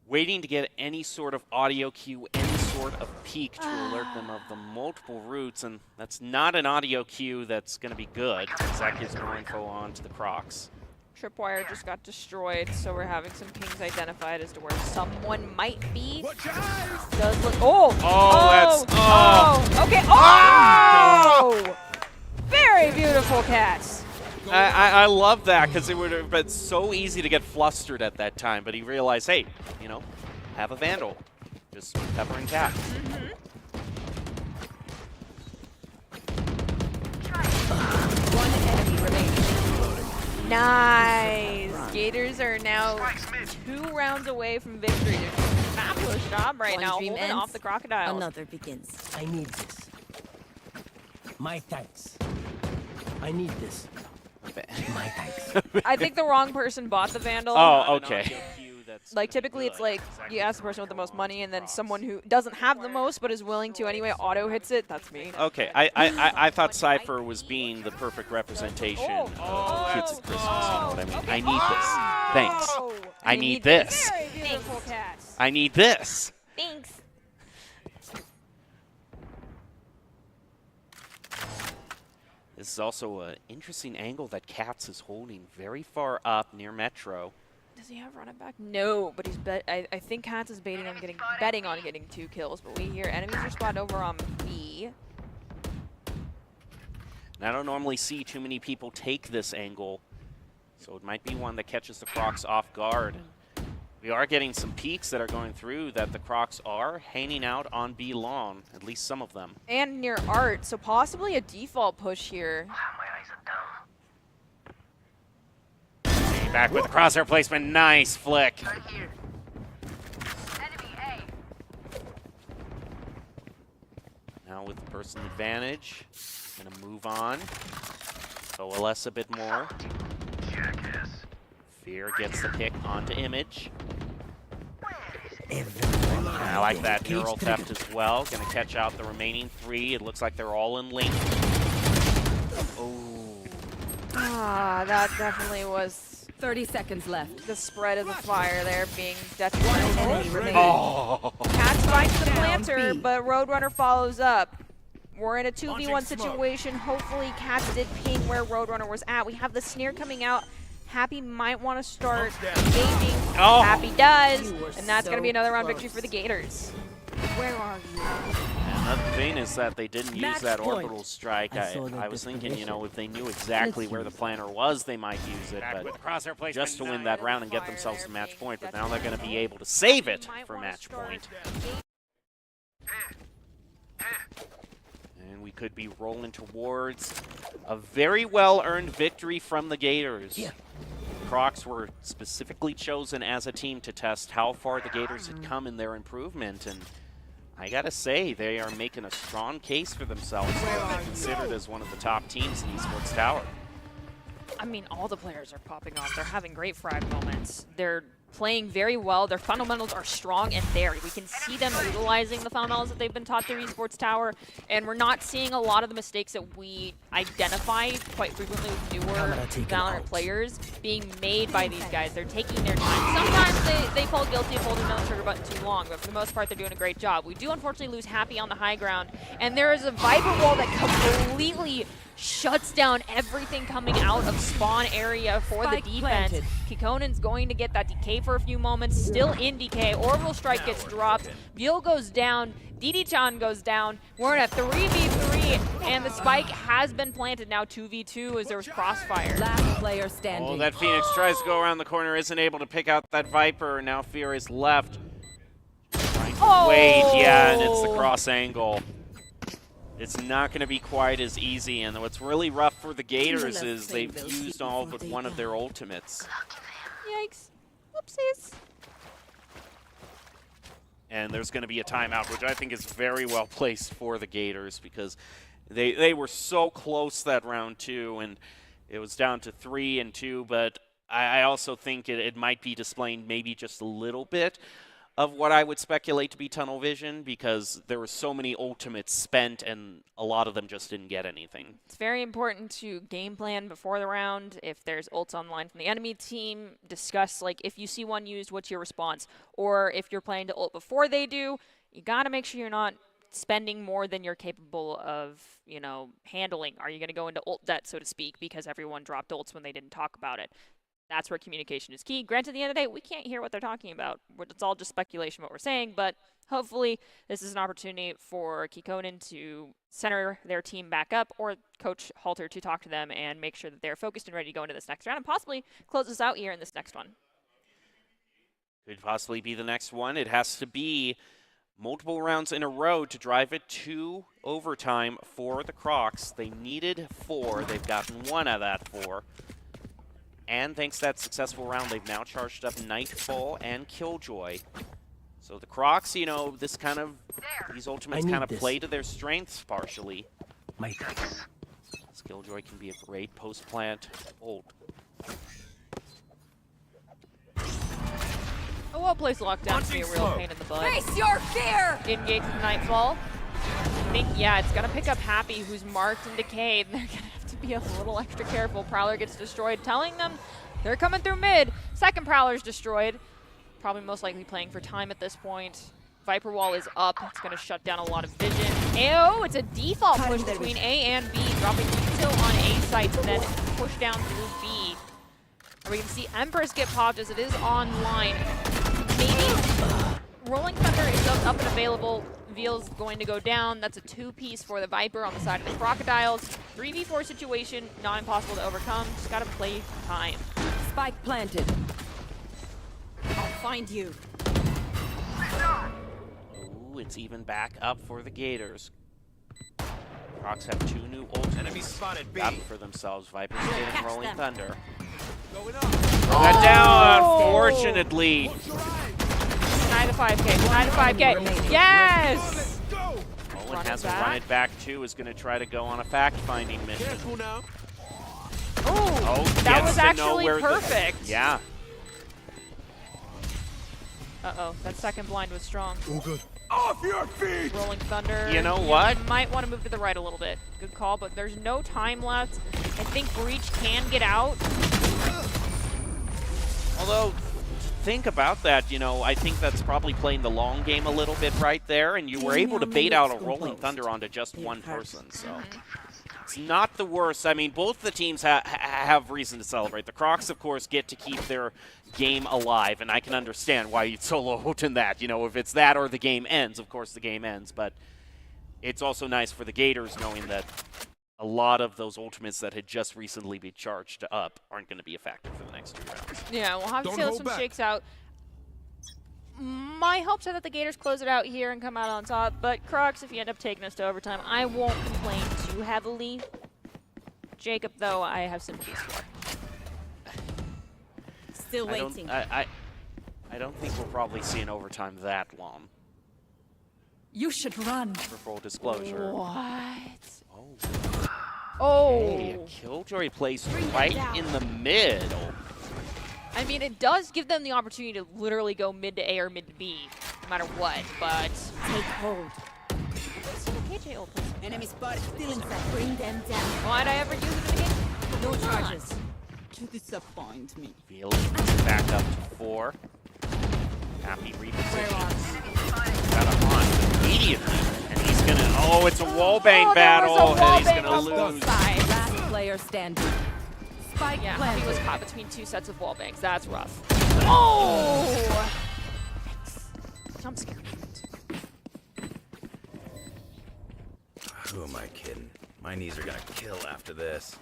waiting to get any sort of audio cue, any sort of peak to alert them of the multiple routes, and that's not an audio cue that's going to be good, because that gives more info on to the Crocs. Tripwire just got destroyed, so we're having some pings identified as to where someone might be. Does look. Oh! Oh, that's. Oh! Okay. Oh! Very full cast. I love that because it would have been so easy to get flustered at that time, but he realized, hey, you know, have a Vandal. Just covering Cat. One enemy remaining. Nice. Gators are now 2 rounds away from victory. They're doing a fabulous job right One now, dream holding ends, off the Crocodiles. Another begins. I need this. My thanks. I need this. My thanks. I think the wrong person bought the Vandal. Oh, okay. Like, typically it's like you ask the person with the most money, and then someone who doesn't have the most but is willing to anyway auto hits it. That's me. Okay, I thought Cypher was being the perfect representation of kids at Christmas. You know what I mean? I need this. Thanks. I need this. Very beautiful cast. I need this. Thanks. This is also an interesting angle that Katz is holding very far up near Metro. Does he have running back? No, but he's I think Katz is betting on getting 2 kills. But we hear enemies are spotted over on B. And I don't normally see too many people take this angle, so it might be one that catches the Crocs off guard. We are getting some peeks that are going through that the Crocs are hanging out on B long, at least some of them. And near Art, so possibly a default push here. Back with the crosshair placement, nice flick. Now with the person advantage, gonna move on. OLS a bit more. Fear gets the pick onto Image. I like that neural theft as well. Gonna catch out the remaining 3. It looks like they're all in link. Oh. Ah, that definitely was 30 seconds left. the spread of the fire there being detrimental. Enemy remaining. Oh. Katz finds the planter, but Roadrunner follows up. We're in a 2v1 situation. Hopefully Katz did ping where Roadrunner was at. We have the snare coming out. Happy might want to start engaging. Oh. Happy does, and that's going to be another round victory for the Gators. Where are you? Another thing is that they didn't use Match that point. orbital strike. I saw that I was thinking, you disposition. know, if they knew exactly Let's where the use it. planner was, they might use it. Back with But crosshair placement. just to win that round and get Fire themselves there to match being point. But now they're going to be detrimental. able to save it Might for wanna match start point. And we could be rolling towards a very well-earned victory from the Gators. Yeah. Crocs were specifically chosen as a team to test how far the Gators had come in their improvement, and I gotta say, they are making a strong case for themselves to be considered as one of the top teams in Esports Tower. I mean, all the players are popping off. They're having great frag moments. They're playing very well. Their fundamentals are strong and there. We can see them utilizing the fundamentals that they've been taught through Esports Tower, and we're not seeing a lot of the mistakes that we identify quite frequently with newer Camera taken Valorant out. players being made by these guys. They're taking their time. Sometimes they fall guilty of holding down the trigger button too long, but for the most part, they're doing a great job. We do unfortunately lose Happy on the high ground, and there is a Viper wall that completely shuts down everything coming out of spawn area for Spike the defense. planted. Kikonen's going to get that DK for a few moments, still in DK. Orbital Strike gets dropped. Veal goes down. DD-chan goes down. We're in a 3v3, and the spike has been planted now 2v2 as there was crossfire. Last player standing. Oh, that Phoenix tries to go around the corner, isn't able to pick out that Viper. Now Fear is left. Trying to wait, yeah, and it's the cross angle. It's not going to be quite as easy, and what's really rough for the Gators is they've used all but one of their ultimates. Yikes. Whoopsies. And there's going to be a timeout, which I think is very well placed for the Gators because they were so close that round 2, and it was down to 3 and 2, but I also think it might be displaying maybe just a little bit of what I would speculate to be tunnel vision because there were so many ultimates spent and a lot of them just didn't get anything. It's very important to game plan before the round. If there's ults online from the enemy team, discuss, like, if you see one used, what's your response? Or if you're planning to ult before they do, you got to make sure you're not spending more than you're capable of, you know, handling. Are you going to go into ult debt, so to speak, because everyone dropped ults when they didn't talk about it? That's where communication is key. Granted, at the end of the day, we can't hear what they're talking about. It's all just speculation what we're saying, but hopefully this is an opportunity for Kikonin to center their team back up, or Coach Halter to talk to them and make sure that they're focused and ready to go into this next round and possibly close us out here in this next one. Could possibly be the next one. It has to be multiple rounds in a row to drive it to overtime for the Crocs. They needed 4. They've gotten 1 out of that 4. And thanks to that successful round, they've now charged up Nightfall and Killjoy. So the Crocs, you know, these ultimates kind of play to their strengths partially. My thanks. Killjoy can be a great post-plant ult. A well-placed lockdown can be a real pain in the butt. Face your fear! Engage with Nightfall. I think, yeah, it's going to pick up Happy, who's marked and decayed. They're going to have to be a little extra careful. Prowler gets destroyed, telling them they're coming through mid. Second Prowler's destroyed. Probably most likely playing for time at this point. Viper Wall is up. It's going to shut down a lot of vision. Oh, it's a default push between A and B, dropping Util on A sites and then push down through B. And we can see Empress get popped as it is online. Maybe Rolling Thunder is up and available. Veal's going to go down. That's a 2-piece for the Viper on the side of the Crocodiles. 3v4 situation, not impossible to overcome. Just got to play time. Spike planted. I'll find you. Ooh, it's even back up for the Gators. Crocs have 2 new ultimates. Enemy spotted B. Got for themselves. Vipers getting catch Rolling them. Thunder. Going up. Got down, unfortunately. Deny the 5K. Deny the 5K. Yes! Olin has to run it back too. Is going to try to go on a fact-finding mission. Careful now. Oh, that was actually perfect. Yeah. Uh-oh, that second blind was strong. All good. Off your feet! Rolling Thunder. You know what? Might want to move to the right a little bit. Good call, but there's no time left. I think Breach can get out. Although, think about that, you know, I think that's probably playing the long game a little bit right there, and you were able to bait out a Rolling Thunder onto just one person, so it's not the worst. I mean, both the teams have reason to celebrate. The Crocs, of course, get to keep their game alive, and I can understand why you'd solo ult in that. You know, if it's that or the game ends, of course the game ends, but it's also nice for the Gators knowing that a lot of those ultimates that had just recently been charged up aren't going to be effective for the next 2 rounds. Yeah, we'll have to Don't see how this hold one back. shakes out. My hopes are that the Gators close it out here and come out on top, but Crocs, if you end up taking us to overtime, I won't complain too heavily. Jacob, though, I have sympathies for. Still waiting. I don't think we'll probably see an overtime that long, You should run. for full disclosure. What? Oh. Oh. Hey, a Killjoy placed right in the middle. I mean, it does give them the opportunity to literally go mid to A or mid to B, no matter what, but... Take hold. Let's see the KJ ult. Enemy spotted. Still inside. Bring them down. Why'd I ever use it in the game? No charges. You disappoint me. Veal back up to 4. Happy reposition. Got him on immediately. And he's going to... Oh, it's a wallbang battle. And he's going to lose. Last player standing. Spike Yeah, planted. he was caught between 2 sets of wall bangs. That's rough. Oh! Jump scare. Who am I kidding? My knees are gonna kill after this.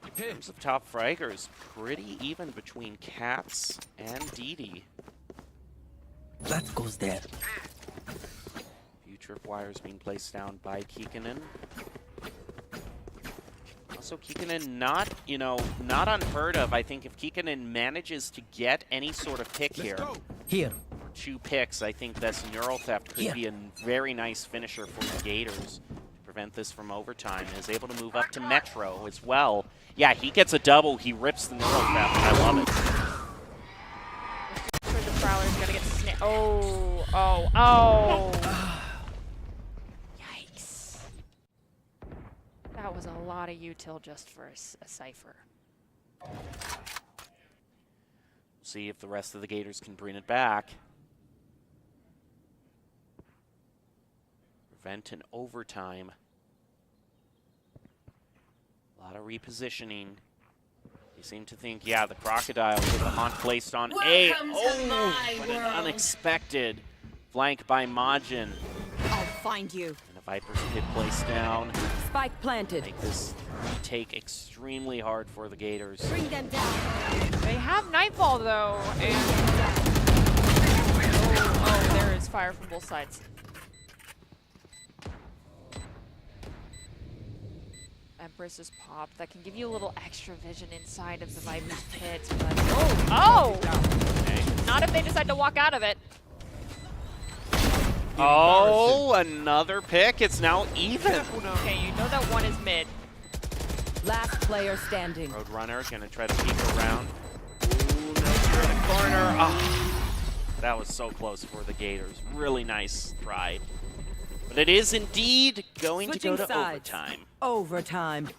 In terms of top fraggers, pretty even between Cats and DD. That goes there. Few tripwires being placed down by Kikkonen. Also, Kikkonen not unheard of. I think if Kikkonen manages to get any sort of pick here, Here. 2 picks, I think this Neural Theft could Yeah. be a very nice finisher for the Gators to prevent this from overtime. Is able to move up to Metro as well. Yeah, he gets a double. He rips the Neural Theft. I love it. Sure, the Prowler's gonna get snapped. Oh. Yikes. That was a lot of util just for a Cypher. See if the rest of the Gators can bring it back. Prevent an overtime. A lot of repositioning. They seem to think, yeah, the Crocodile with the haunt placed on A. Oh, but an unexpected flank by Majin. I'll find you. And a Viper's Pit placed down. Spike planted. Make this take extremely hard for the Gators. Bring them down. They have Nightfall though. And oh, there is fire from both sides. Empress is popped. That can give you a little extra vision inside of the Viper's Pit, but oh! Okay. Not if they decide to walk out of it. Oh, another pick. It's now even. Okay, you know that one is mid. Last player standing. Roadrunner gonna try to peek around. Ooh, no, you're in the corner. Oh, that was so close for the Gators. Really nice try. But it is indeed going Switching to go to sides. overtime. Overtime.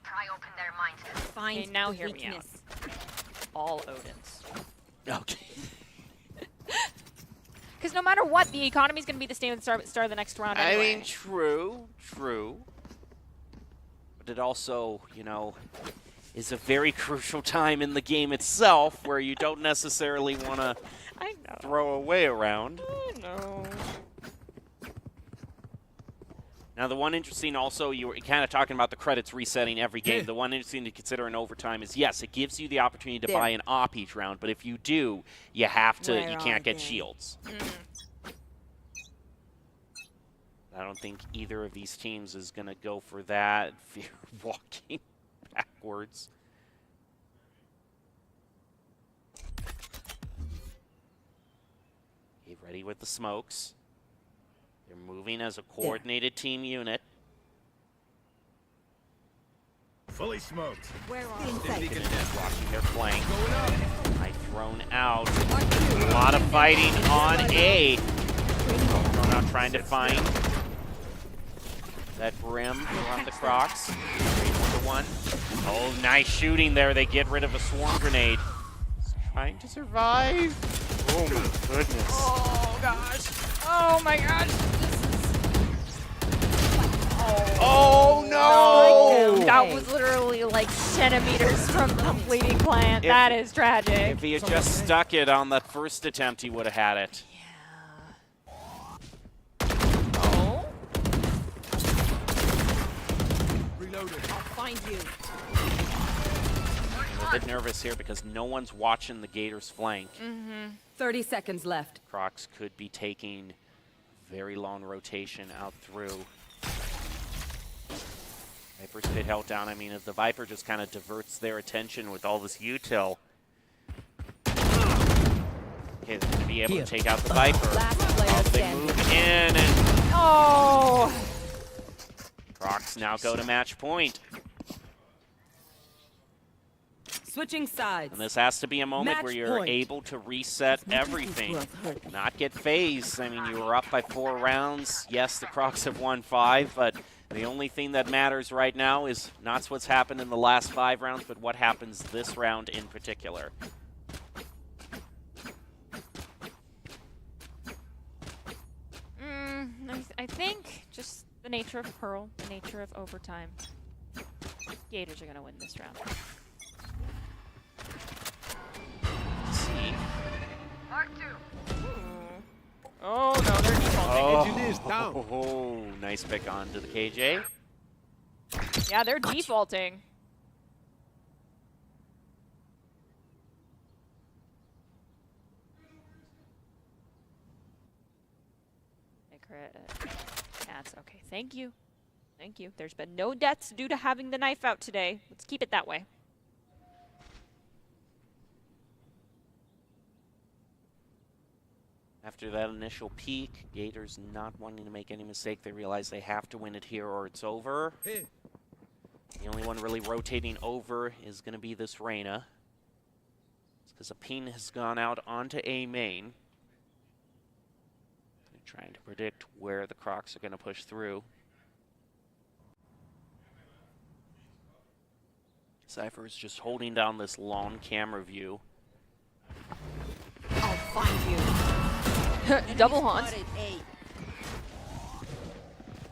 Pry open their minds. Find Okay, now the hear me weakness. All Odins. Okay. Because no matter what, the economy is going to be the same at the start of the next round I anyway. mean, true. But it also, you know, is a very crucial time in the game itself where you don't necessarily want to I know. throw away around. I know. Now, the one interesting also, you were kind of talking about the credits resetting every game. The one interesting to consider in overtime is, yes, it gives you the opportunity to buy an op each round, but if you do, you have to, you can't get shields. I don't think either of these teams is going to go for that. Fear walking backwards. Get ready with the smokes. They're moving as a coordinated team unit. Fully smoked. Where are Watching their flank. I thrown out. A lot of fighting on A. Thrown out trying to find that brim around the Crocs. 3-1. Oh, nice shooting there. They get rid of a swarm grenade. Trying to survive. Oh my goodness. Oh, gosh. Oh, my gosh. Oh no! That was literally like centimeters from completing plant. That is tragic. If he had just stuck it on the first attempt, he would have had it. Oh. Reloaded. I'll find you. I'm a bit nervous here because no one's watching the Gators flank. 30 seconds left. Crocs could be taking very long rotation out through. Viper's Pit held down. I mean, if the Viper just kind of diverts their attention with all this util, okay, they're going to be able to take out the Viper. Last player They standing. move in, and Oh. Crocs now go to match point. Switching sides. And this has to be a moment Match where you're point. able to reset everything. Not get phased. I mean, you were up by 4 rounds. Yes, the Crocs have won 5, but the only thing that matters right now is not what's happened in the last 5 rounds, but what happens this round in particular. I think just the nature of Pearl, the nature of overtime. Gators are going to win this round. See. Oh, no, they're defaulting. Engine is down. Oh, nice pick onto the KJ. Yeah, they're defaulting. Cats. Okay, thank you. Thank you. There's been no deaths due to having the knife out today. Let's keep it that way. After that initial peak, Gators not wanting to make any mistake. They realize they have to win it here or it's over. Hey. The only one really rotating over is going to be this Reyna. It's because a ping has gone out onto A main. They're trying to predict where the Crocs are going to push through. Cypher is just holding down this long camera view. I'll find you. Double haunt. Spotted A.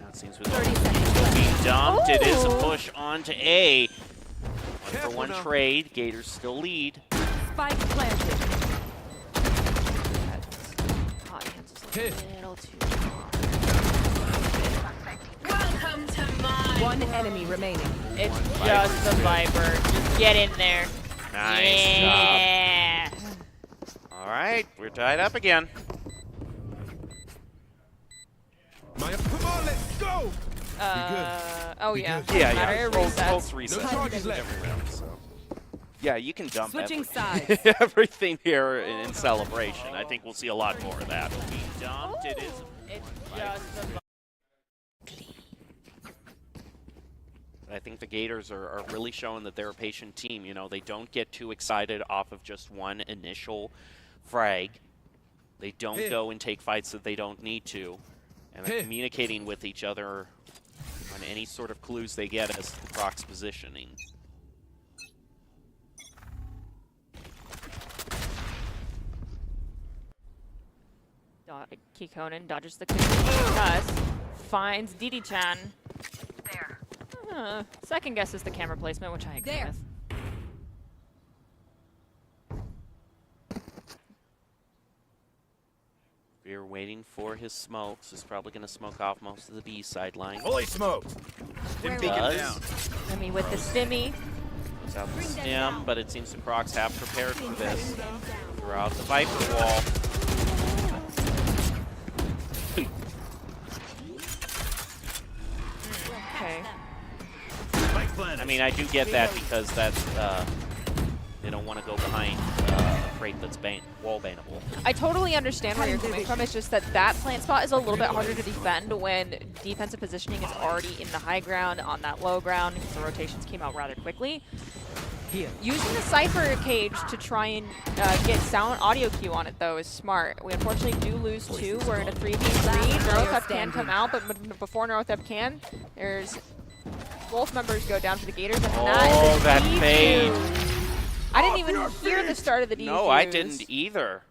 Now it seems with 30 seconds left. being dumped, it is a Oh. push onto A. One for 1-for-1 trade. Gators still lead. Spike planted. Hot hands is a little too hot. One enemy remaining. It's just the Viper. Just get in there. Nice Yeah. job. All right, we're tied up again. Maya, come on, let's go! Oh yeah. Yeah, Matter, yeah. it Both resets. resets. No charges left. Every round, so. Yeah, you can dump Switching everything. sides. Everything here in celebration. I think we'll see a lot more of that. Being dumped, it is. It's just the I think the Gators are really showing that they're a patient team. You know, they don't get too excited off of just one initial frag. They don't go and take fights that they don't need to. And they're communicating with each other on any sort of clues they get as to the Croc's positioning. Kikonen dodges the cuss, finds Didi-chan. Second guess is the camera placement, which I agree with. We're waiting for his smokes. He's probably going to smoke off most of the B sideline. Fully smoked. Stim beacon down. Stimmy with the stimmy. Goes out the stim, but it seems the Crocs have prepared for this. Throughout the Viper wall. Okay. Spike planted. I mean, I do get that because that's they don't want to go behind a crate that's wall bannable. I totally understand where you're coming from. It's just that that plant spot is a little bit harder to defend when defensive positioning is already in the high ground, on that low ground, because the rotations came out rather quickly. Using the Cypher cage to try and get sound audio cue on it, though, is smart. We unfortunately do lose two. We're in a 3v3. Neurothep can come out, but before Neurothep can, there's both members go down for the Gators. And That fade. I didn't even hear the start of the defuse. No, I didn't either.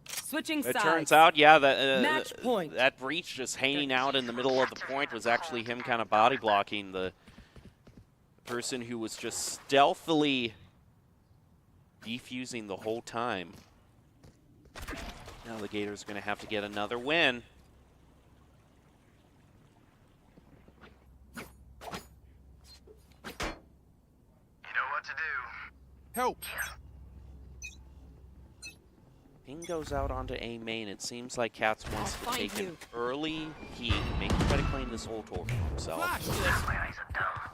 Switching It sides. turns out, yeah, Match point. that breach just hanging out in the middle of the point was actually him kind of body blocking the person who was just stealthily defusing the whole time. Now the Gators are going to have to get another win. You know what to do. Help! Ping goes out onto A main. It seems like Cats wants to I'll take find an you. early peek, maybe try to claim this ult for himself.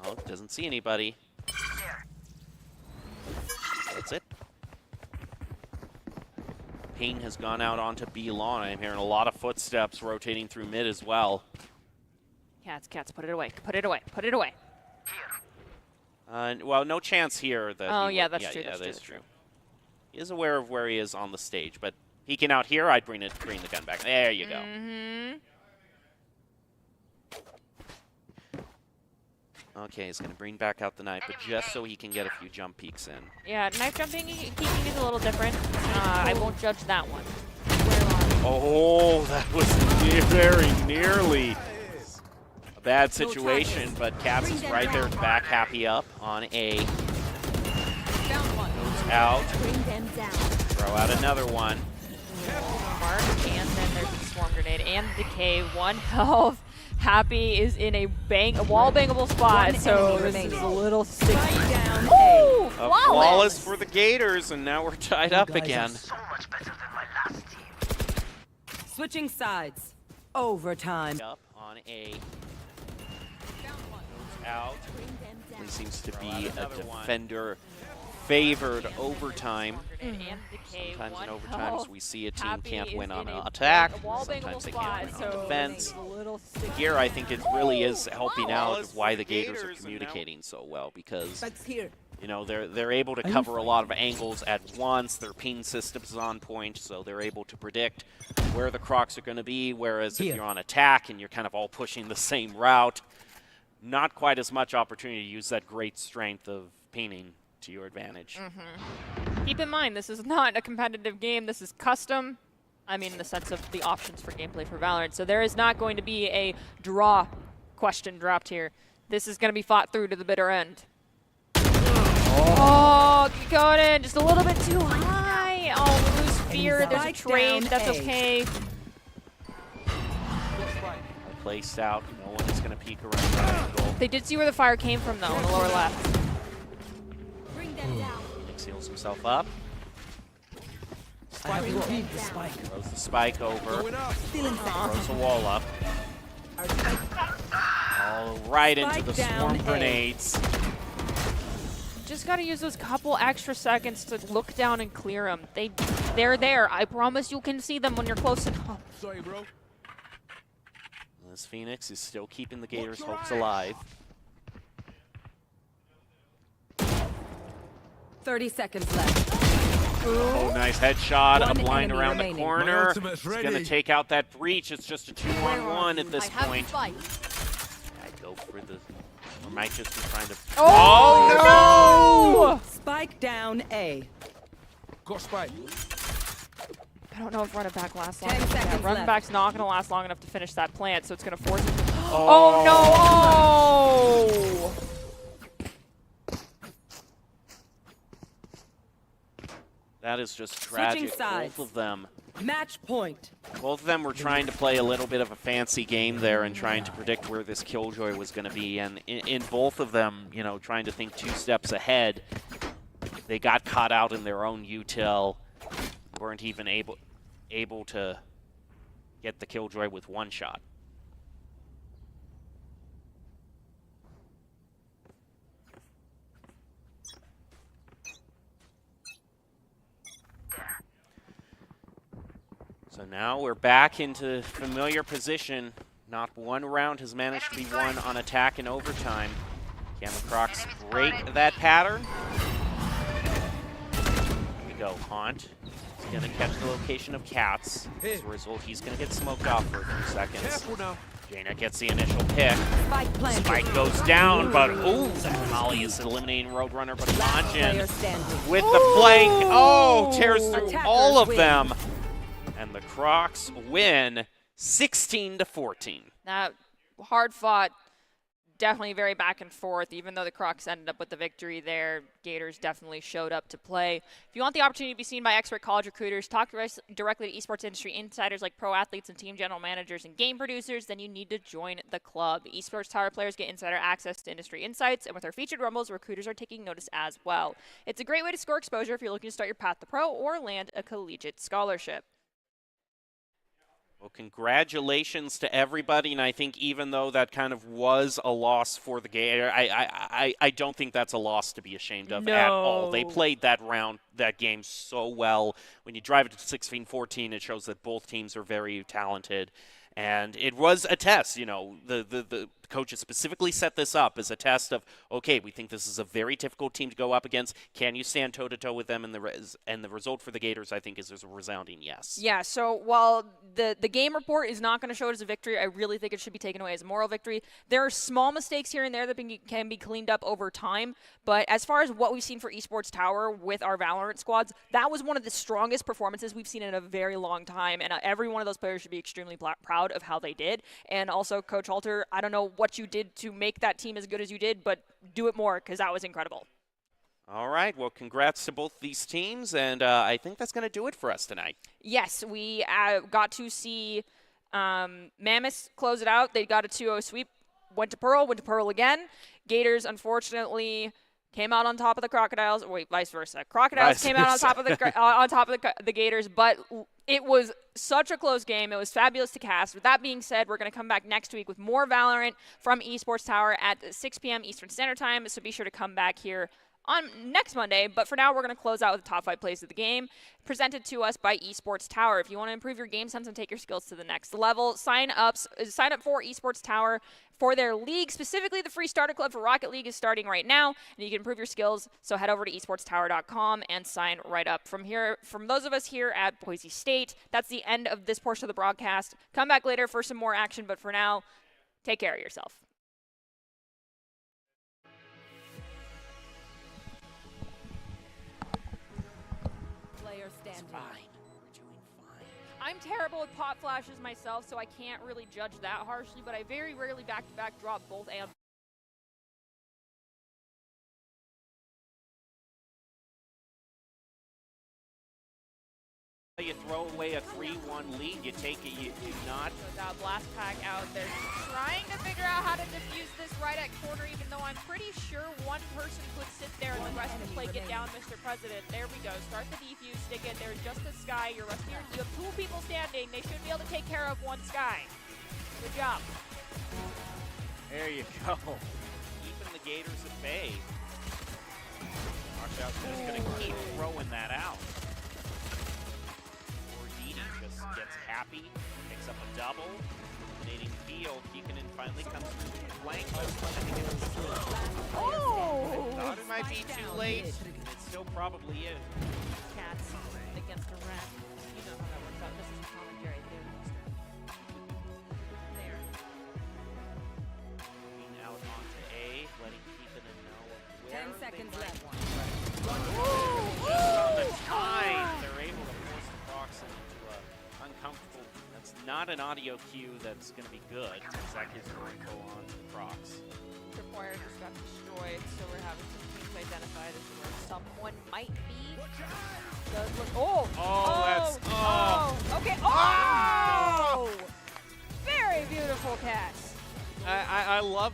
Oh, doesn't see anybody. That's it. Ping has gone out onto B lawn. I'm hearing a lot of footsteps rotating through mid as well. Cats, put it away. Put it away. Put it away. Well, no chance here that. Oh, he yeah, would- that's true, Yeah, that's that's true, true. He is aware of where he is on the stage, but peeking out here, I'd bring the gun back. There you go. Mm-hmm. Okay, he's going to bring back out the knife, but just so he can get a few jump peeks in. Yeah, knife jumping, peeking is a little different. I won't judge that one. Oh, that was very nearly a bad situation, but Cats is right there to back Happy up on A. Found one. Goes out, Bring them down. throw out another one. Mark, and then there's a swarm grenade and decay. 1 health. Happy is in a wall bangable spot, One so enemy this is a remaining. little sticky. Down Ooh, A flawless. flawless for the Gators, and now we're tied up guys are again. so much better than my last team. Switching sides. Overtime. Up on A. Found one. Out. Bring them down. He seems to be a another one. defender favored overtime. And decay. Sometimes 1 in overtimes health. we see a team Happy can't is win on in an a attack. wall bangable Sometimes they spot, can't win so on defense. it's a little sticky. Here, I think it really is helping out Flawless of why for the the Gators are Gators, and now- communicating so well, because here. you know they're able to cover a lot of angles at once. Their ping system is on point, so they're able to predict where the Crocs are going to be. Whereas if Here. you're on attack and you're kind of all pushing the same route, not quite as much opportunity to use that great strength of pinging to your advantage. Keep in mind, this is not a competitive game. This is custom. I mean, in the sense of the options for gameplay for Valorant. So there is not going to be a draw question dropped here. This is going to be fought through to the bitter end. Oh, got in just a little bit too high. Oh, we lose fear. There's a Spike trade. down That's A. okay. Placed out. No one is going to peek around that angle. They did see where the fire came from, though, in the lower left. Bring them down. Phoenix heals himself up. Throws the spike over. Throws the wall up. All right into Spike the down swarm A. grenades. Just got to use those couple extra seconds to look down and clear them. They're there. I promise you can see them when you're close enough. Sorry, bro. This Phoenix is still keeping the Gators' hopes alive. 30 seconds left. Oh, nice headshot. One A blind enemy around the remaining. corner. My He's ultimate's going to ready. take out that breach. It's just a 2-on-1 at this point. Spike. I go for the... Or might just be trying to... Oh, no! Spike down A. Got spike. I don't know if running back lasts long 10 enough. seconds Running left. back's not going to last long enough to finish that plant, so it's going to force it. Oh, no! Oh! That is just Switching tragic. sides. Both of them. Match point. Both of them were trying to play a little bit of a fancy game there and trying to predict where this Killjoy was going to be. And in both of them, you know, trying to think 2 steps ahead, they got caught out in their own util. Weren't even able to get the Killjoy with 1 shot. So now we're back into familiar position. Not one round has managed to be won on attack in overtime. Cameron Crocs break that pattern. Here we go, Haunt. He's going to catch the location of Cats. As a result, he's going to get smoked off for a few seconds. Careful now. Jaina gets the initial pick. Spike planted. Spike goes down, but ooh, Molly is eliminating Roadrunner, but Player Launchen standing. with the flank. Oh, tears through Attackers all of win. them. And the Crocs win 16-14. That hard fought, definitely very back and forth. Even though the Crocs ended up with the victory there, Gators definitely showed up to play. If you want the opportunity to be seen by expert college recruiters, talk directly to esports industry insiders like pro athletes and team general managers and game producers, then you need to join the club. Esports Tower players get insider access to industry insights, and with our featured rumbles, recruiters are taking notice as well. It's a great way to score exposure if you're looking to start your path to pro or land a collegiate scholarship. Well, congratulations to everybody, and I think even though that kind of was a loss for the Gator, I don't think that's a loss to be ashamed of at all. They No. played that game so well. When you drive it to 16-14, it shows that both teams are very talented. And it was a test, you know, the coaches specifically set this up as a test of, okay, we think this is a very difficult team to go up against. Can you stand toe-to-toe with them? And the result for the Gators, I think, is a resounding yes. Yeah, so while the game report is not going to show it as a victory, I really think it should be taken away as a moral victory. There are small mistakes here and there that can be cleaned up over time, but as far as what we've seen for Esports Tower with our Valorant squads, that was one of the strongest performances we've seen in a very long time, and every one of those players should be extremely proud of how they did. And also, Coach Halter, I don't know what you did to make that team as good as you did, but do it more because that was incredible. All right, well, congrats to both these teams, and I think that's going to do it for us tonight. Yes, we got to see Mammoth close it out. They got a 2-0 sweep, went to Pearl again. Gators, unfortunately, came out on top of the Crocodiles. Wait, vice versa. Crocodiles came out on top of the Gators, but it was such a close game. It was fabulous to cast. With that being said, we're going to come back next week with more Valorant from Esports Tower at 6 p.m. Eastern Standard Time, so be sure to come back here on next Monday. But for now, we're going to close out with the top 5 plays of the game, presented to us by Esports Tower. If you want to improve your game sense and take your skills to the next level, sign up for Esports Tower for their league. Specifically, the free starter club for Rocket League is starting right now, and you can improve your skills. So head over to esportstower.com and sign right up. From those of us here at Boise State, that's the end of this portion of the broadcast. Come back later for some more action, but for now, take care of yourself. Player standing. I'm terrible with pop flashes myself, so I can't really judge that harshly, but I very rarely back-to-back drop both and You throw away a 3-1 lead, you take it, you do not. So that blast pack out there, trying to figure out how to defuse this right at corner, even though I'm pretty sure one person could sit there and the rest of the play get down, Mr. President. There we go. Start the defuse, stick it. There's just a Sky. You're resting your, you have 2 people standing. They should be able to take care of 1 Sky. Good job. There you go. Keeping the Gators at bay. Knockout's just going to keep throwing that out. Just gets happy, picks up a double, eliminating field. Keekanen finally comes through the flank. Oh! Thought it might be too late. It still probably is. Cats against a rat. You know how that works out. This is commentary. There. Moving out onto A, letting Keekanen know of where 10 seconds they left. might just on the time, they're able to force the Prox into a uncomfortable. That's not an audio cue that's going to be good. That gives more info on the Prox. Tripwire just got destroyed, so we're having some teams identified as to where someone might be. Does look. Okay. Oh! Very beautiful catch. I love